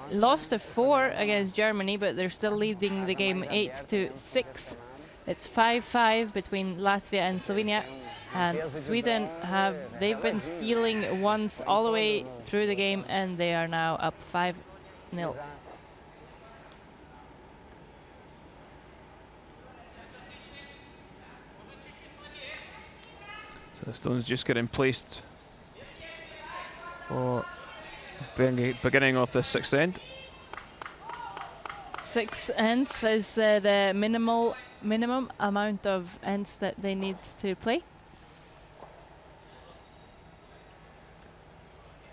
lost a 4 against Germany, but they're still leading the game 8-6. It's 5-5 between Latvia and Slovenia, and Sweden they've been stealing once all the way through the game, and they are now up 5-0. So the stone's just getting placed for beginning of the 6th end. 6 ends is the minimum amount of ends that they need to play.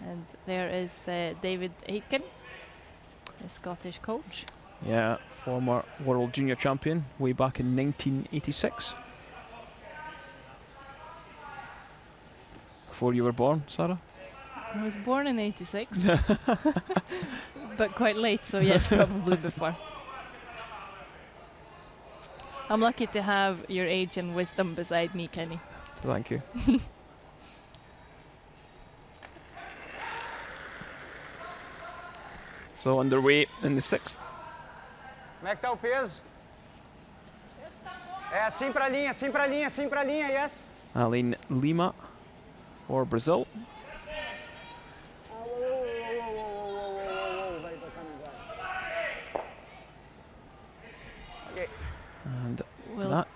And there is David Aitken, the Scottish coach. Yeah, former world junior champion way back in 1986. Before you were born, Sarah? I was born in 86, but quite late, so yes, probably before. I'm lucky to have your age and wisdom beside me, Kenny. Thank you. So underway in the 6th. Como é que tá o peso? É assim pra linha, assim pra linha, assim pra linha, yes. Aline Lima for Brazil. And that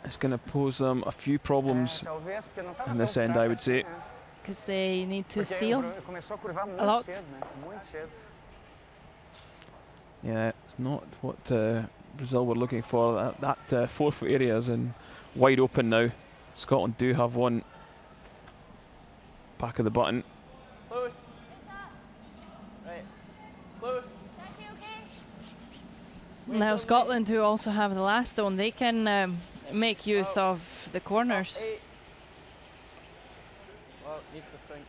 is going to pose them a few problems in this end, I would say. Because they need to steal a lot. Yeah, it's not what Brazil were looking for. That 4-foot area is in wide open now. Scotland do have one back of the button. Close. Right. Close. Now Scotland, who also have the last stone, they can make use of the corners. Well, needs to swing.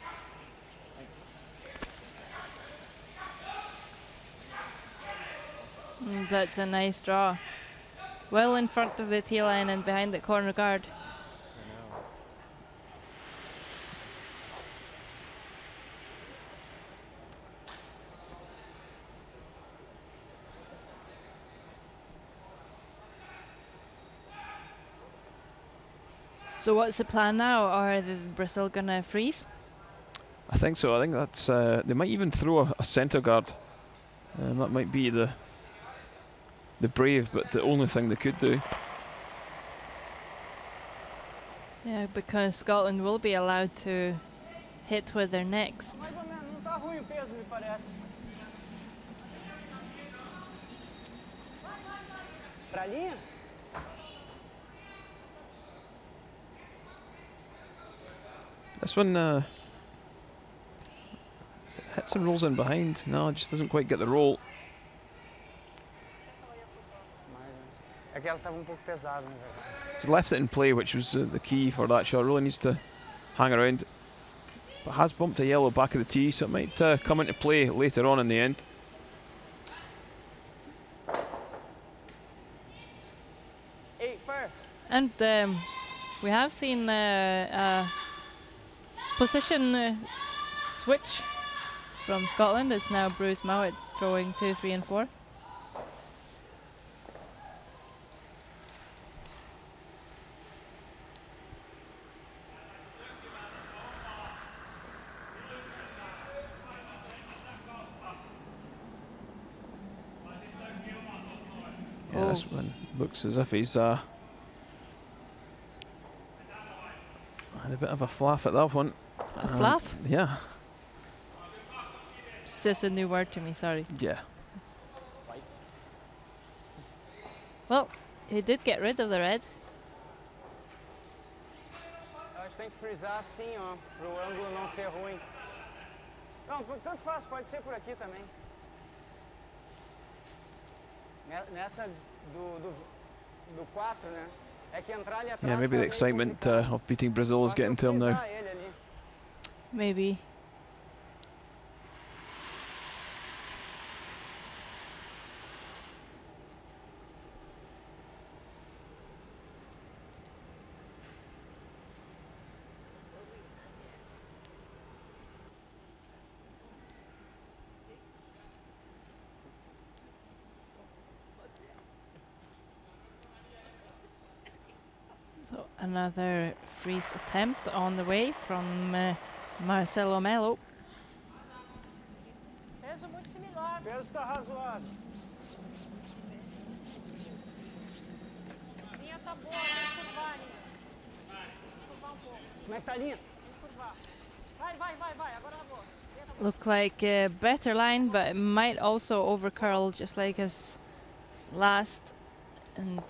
That's a nice draw. Well in front of the tee line and behind the corner guard. So what's the plan now? Are Brazil gonna freeze? I think so. I think that's. They might even throw a centre guard. That might be the brave, but the only thing they could do. Yeah, because Scotland will be allowed to hit with their next. This one hits and rolls in behind. No, it just doesn't quite get the roll. He's left it in play, which was the key for that shot. Really needs to hang around. But has bumped a yellow back of the tee, so it might come into play later on in the end. And we have seen a position switch from Scotland. It's now Bruce Mowat throwing 2, 3 and 4. Yeah, this one looks as if he's had a bit of a flaff at that one. A flaff? Yeah. It's just a new word to me, sorry. Yeah. Well, he did get rid of the red. A gente tem que frisar assim, ó, pro ângulo não ser ruim. Não, tanto faz, pode ser por aqui também. Nessa do 4, né? É que entrar ali atrás. Yeah, maybe the excitement of beating Brazil is getting to him now. Maybe. So another freeze attempt on the way from Marcelo Melo. Peso muito similar. Peso está razoável. A linha tá boa, vai curvar, linha. Curvar um pouco. Como é que tá a linha? Curvar. Vai. Agora tá boa. Look like a better line, but it might also overcurl just like his last. And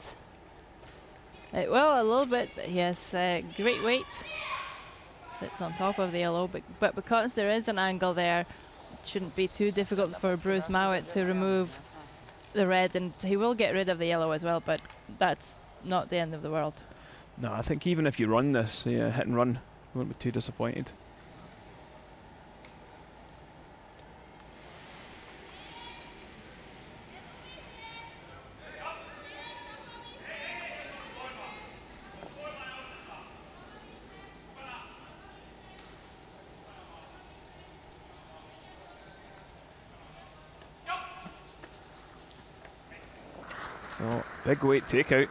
well, a little bit, but he has great weight. Sits on top of the yellow, but because there is an angle there, it shouldn't be too difficult for Bruce Mowat to remove the red, and he will get rid of the yellow as well, but that's not the end of the world. No, I think even if you run this, hit and run, you won't be too disappointed. So, big weight takeout,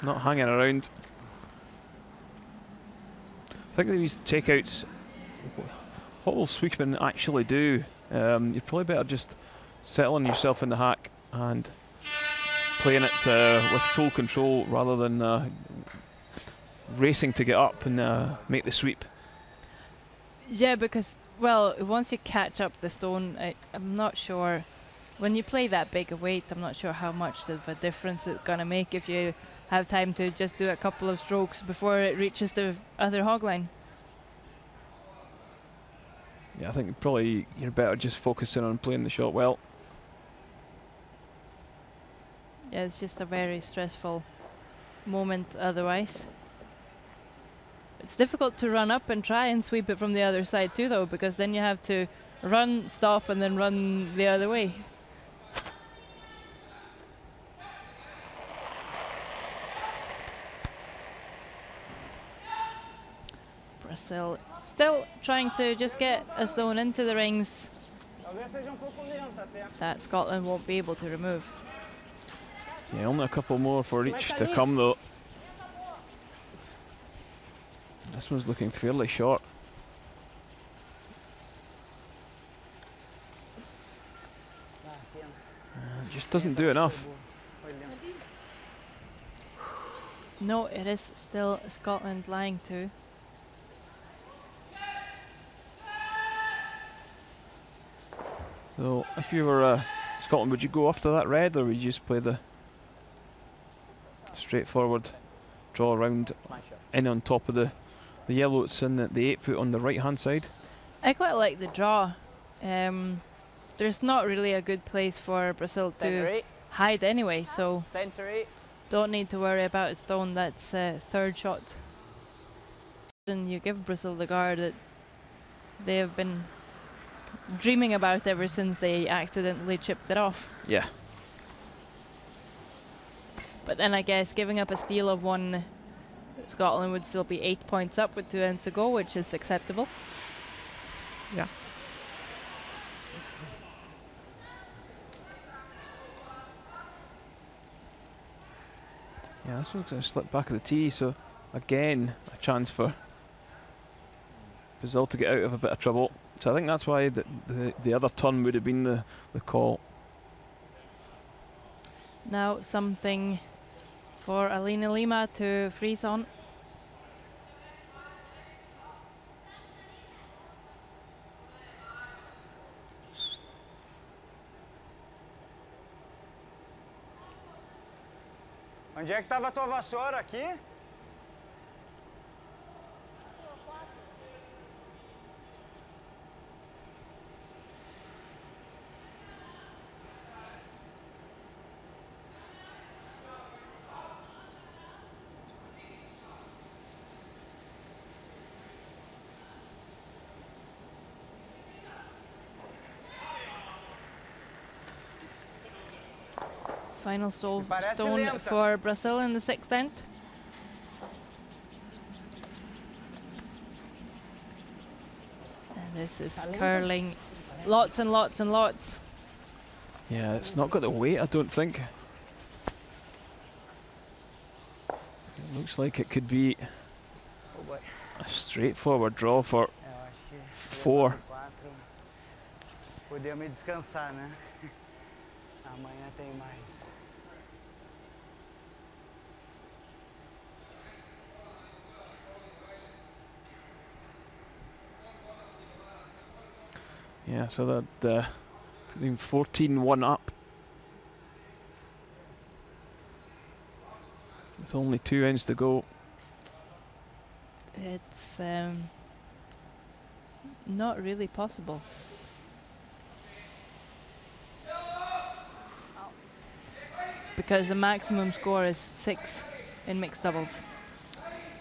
not hanging around. I think these takeouts, what will sweepmen actually do? You're probably better just settling yourself in the hack and playing it with full control rather than racing to get up and make the sweep. Yeah, because, well, once you catch up the stone, I'm not sure. When you play that big a weight, I'm not sure how much of a difference it's going to make if you have time to just do a couple of strokes before it reaches the other hog line. Yeah, I think probably you're better just focusing on playing the shot well. Yeah, it's just a very stressful moment otherwise. It's difficult to run up and try and sweep it from the other side too, though, because then you have to run, stop, and then run the other way. Brazil still trying to just get a stone into the rings that Scotland won't be able to remove. Yeah, only a couple more for each to come though. This one's looking fairly short. Just doesn't do enough. No, it is still Scotland lying to. So, if you were Scotland, would you go after that red, or would you just play the straightforward draw around in on top of the yellow that's in the 8 foot on the right hand side? I quite like the draw. There's not really a good place for Brazil to hide anyway, so don't need to worry about a stone that's third shot. And you give Brazil the guard that they have been dreaming about ever since they accidentally chipped it off. Yeah. But then I guess giving up a steal of one Scotland would still be 8 points up with 2 ends to go, which is acceptable. Yeah. Yeah, this one's going to slip back of the tee, so again, a chance for Brazil to get out of a bit of trouble. So I think that's why the other turn would have been the call. Now something for Alina Lima to freeze on. Onde é que estava a tua vassoura? Aqui? Final stone for Brazil in the 6th end. And this is curling lots and lots and lots. Yeah, it's not got the weight, I don't think. It looks like it could be a straightforward draw for 4. Podemos descansar, né? Amanhã tem mais. Yeah, so that putting 14-1 up with only 2 ends to go. It's not really possible. Because the maximum score is 6 in mixed doubles.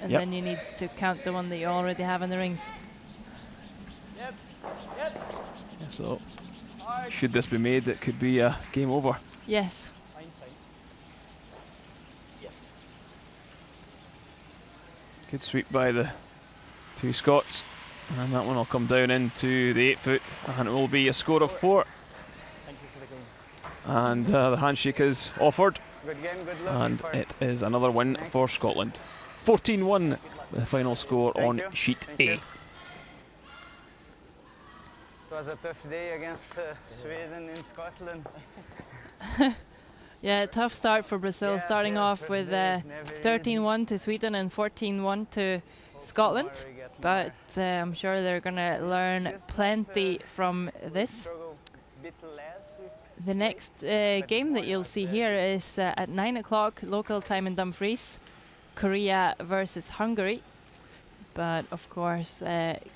And then you need to count the one that you already have in the rings. Yep. Yep. Yeah, so should this be made, it could be a game over. Yes. Fine, fine. Yep. Good sweep by the 2 Scots. And that one will come down into the 8-foot. And it will be a score of 4. Thank you for the game. And the handshake is offered. Good game, good luck. And it is another win for Scotland. 14-1, the final score on sheet A. It was a tough day against Sweden in Scotland. Yeah, tough start for Brazil, starting off with 13-1 to Sweden and 14-1 to Scotland. But I'm sure they're going to learn plenty from this. The next game that you'll see here is at 9 o'clock local time in Dumfries, Korea versus Hungary. But of course,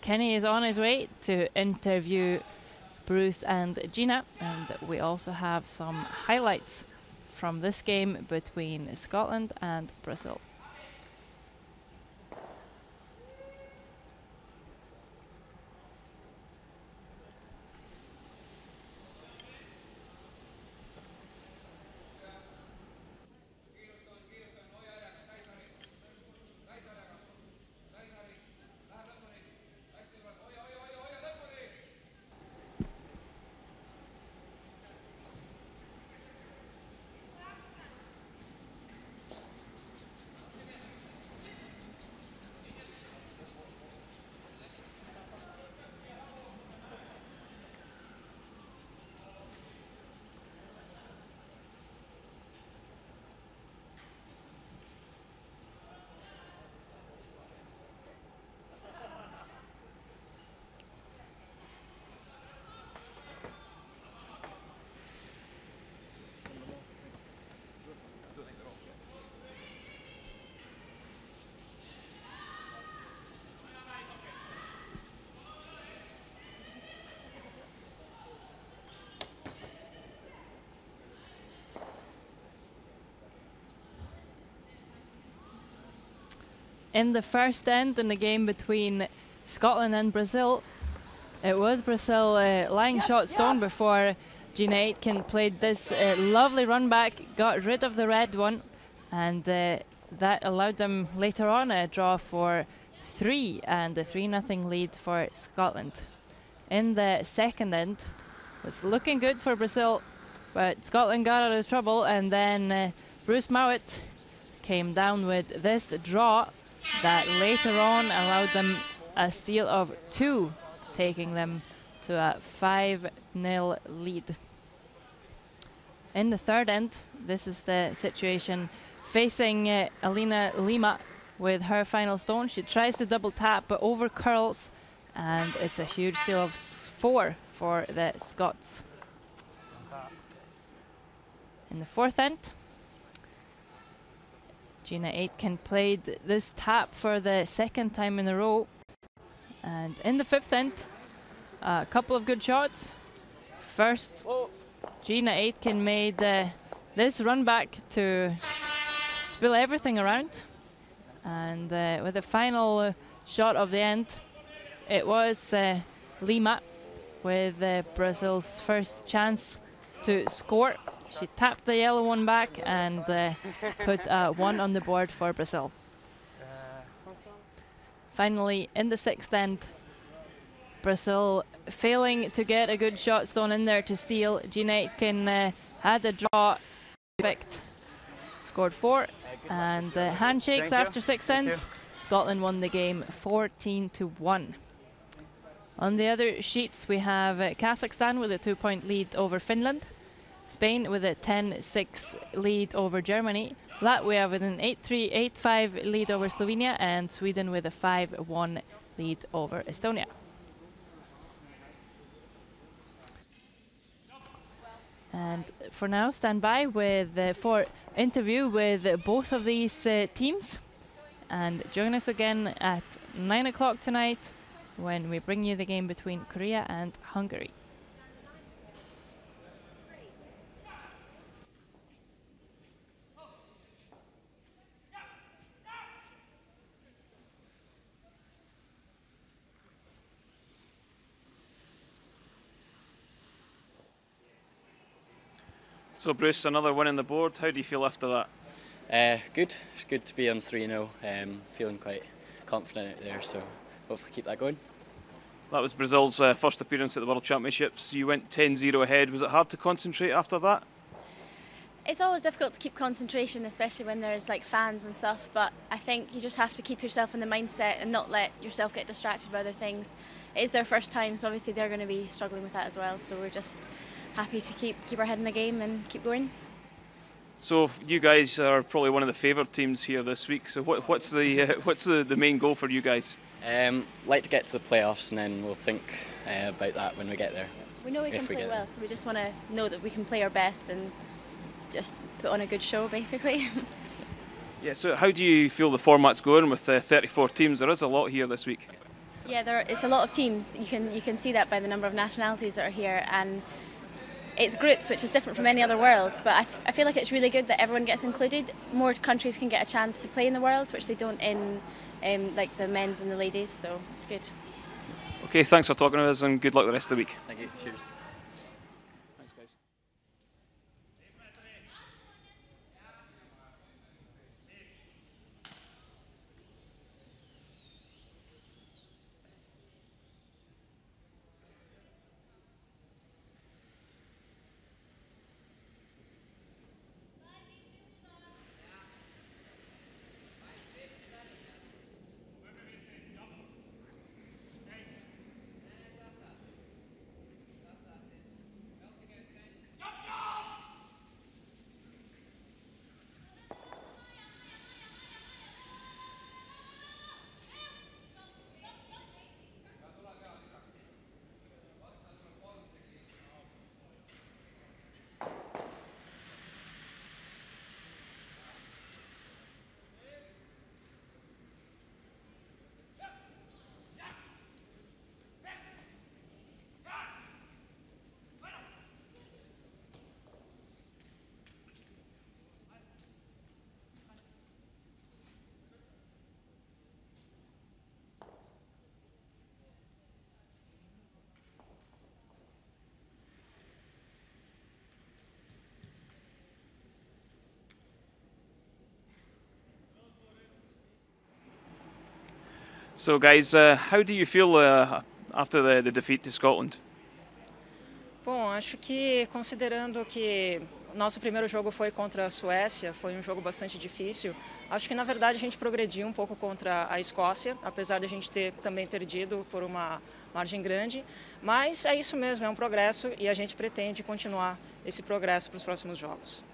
Kenny is on his way to interview Bruce and Gina, and we also have some highlights from this game between Scotland and Brazil. In the first end, in the game between Scotland and Brazil, it was Brazil lying shot stone before Gina Aitken played this lovely run back, got rid of the red one, and that allowed them later on a draw for 3 and a 3-0 lead for Scotland. In the second end, it was looking good for Brazil, but Scotland got out of trouble, and then Bruce Mowat came down with this draw that later on allowed them a steal of 2, taking them to a 5-0 lead. In the third end, this is the situation facing Alina Lima with her final stone. She tries to double tap but over curls, and it's a huge steal of 4 for the Scots. In the fourth end, Gina Aitken played this tap for the second time in a row. And in the fifth end, a couple of good shots. First, Gina Aitken made this run back to spill everything around. And with the final shot of the end, it was Lima with Brazil's first chance to score. She tapped the yellow one back and put 1 on the board for Brazil. Finally, in the sixth end, Brazil failing to get a good shot stone in there to steal. Gina Aitken had a draw, perfect, scored 4, and handshakes after 6 ends. Scotland won the game 14-1. On the other sheets, we have Kazakhstan with a 2-point lead over Finland, Spain with a 10-6 lead over Germany, Latvia with an 8-3, 8-5 lead over Slovenia, and Sweden with a 5-1 lead over Estonia. And for now, stand by with for interview with both of these teams, and join us again at 9 o'clock tonight when we bring you the game between Korea and Hungary. So Bruce, another win on the board. How do you feel after that? Good. It's good to be on 3-0. Feeling quite confident out there, so hopefully keep that going. That was Brazil's first appearance at the World Championships. You went 10-0 ahead. Was it hard to concentrate after that? It's always difficult to keep concentration, especially when there's like fans and stuff, but I think you just have to keep yourself in the mindset and not let yourself get distracted by other things. It is their first time, so obviously they're going to be struggling with that as well, so we're just happy to keep our head in the game and keep going. So you guys are probably one of the favoured teams here this week. So what's the main goal for you guys? Like to get to the playoffs, and then we'll think about that when we get there. We know we can play well, so we just want to know that we can play our best and just put on a good show, basically. Yeah. So how do you feel the format's going with 34 teams? There is a lot here this week. Yeah, it's a lot of teams. You can see that by the number of nationalities that are here, and it's groups, which is different from any other Worlds, but I feel like it's really good that everyone gets included. More countries can get a chance to play in the Worlds, which they don't in like the men's and the ladies, so it's good. Okay, thanks for talking to us and good luck the rest of the week. Thank you. Cheers. Thanks, guys. So guys, how do you feel after the defeat to Scotland? Bom, acho que considerando que nosso primeiro jogo foi contra a Suécia, foi um jogo bastante difícil, acho que na verdade a gente progrediu um pouco contra a Escócia, apesar de a gente ter também perdido por uma margem grande, mas é isso mesmo, é um progresso e a gente pretende continuar esse progresso para os próximos jogos.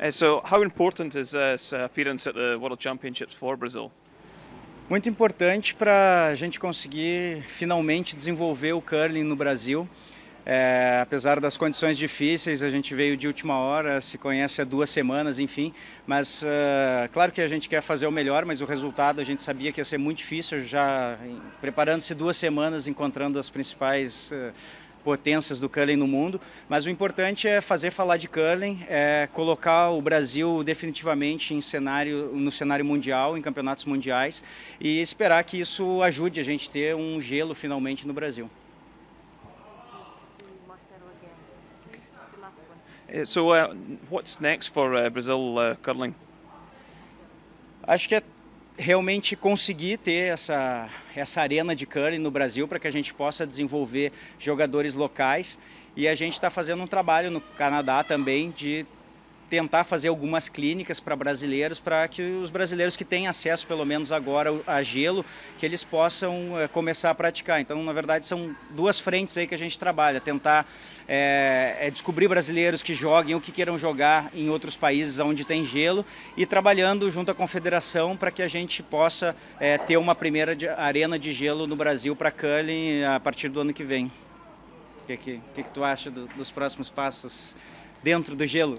So how important is this appearance at the World Championships for Brazil? Muito importante para a gente conseguir finalmente desenvolver o curling no Brasil. Apesar das condições difíceis, a gente veio de última hora, se conhece há 2 semanas, enfim. Mas claro que a gente quer fazer o melhor, mas o resultado a gente sabia que ia ser muito difícil, já preparando-se 2 semanas, encontrando as principais potências do curling no mundo, mas o importante é fazer falar de curling, colocar o Brasil definitivamente no cenário mundial, em campeonatos mundiais, e esperar que isso ajude a gente a ter um gelo finalmente no Brasil. So what's next for Brazil curling? Acho que é realmente conseguir ter essa arena de curling no Brasil para que a gente possa desenvolver jogadores locais, e a gente está fazendo um trabalho no Canadá também de tentar fazer algumas clínicas para brasileiros, para que os brasileiros que têm acesso pelo menos agora a gelo, que eles possam começar a praticar. Então, na verdade, são 2 frentes aí que a gente trabalha, tentar descobrir brasileiros que joguem ou que queiram jogar em outros países onde tem gelo, e trabalhando junto à confederação para que a gente possa ter uma primeira arena de gelo no Brasil para curling a partir do ano que vem. O que tu acha dos próximos passos dentro do gelo?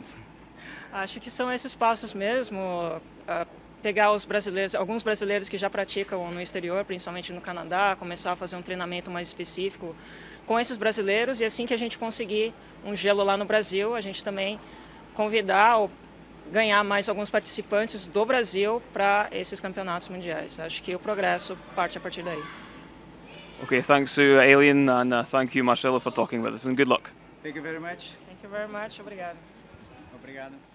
Acho que são esses passos mesmo, pegar os brasileiros, alguns brasileiros que já praticam no exterior, principalmente no Canadá, começar a fazer um treinamento mais específico com esses brasileiros, e assim que a gente conseguir um gelo lá no Brasil, a gente também convidar ou ganhar mais alguns participantes do Brasil para esses campeonatos mundiais. Acho que o progresso parte a partir daí. Okay, thanks to Alien, and thank you Marcelo for talking with us, and good luck. Thank you very much. Thank you very much, obrigado. Obrigado.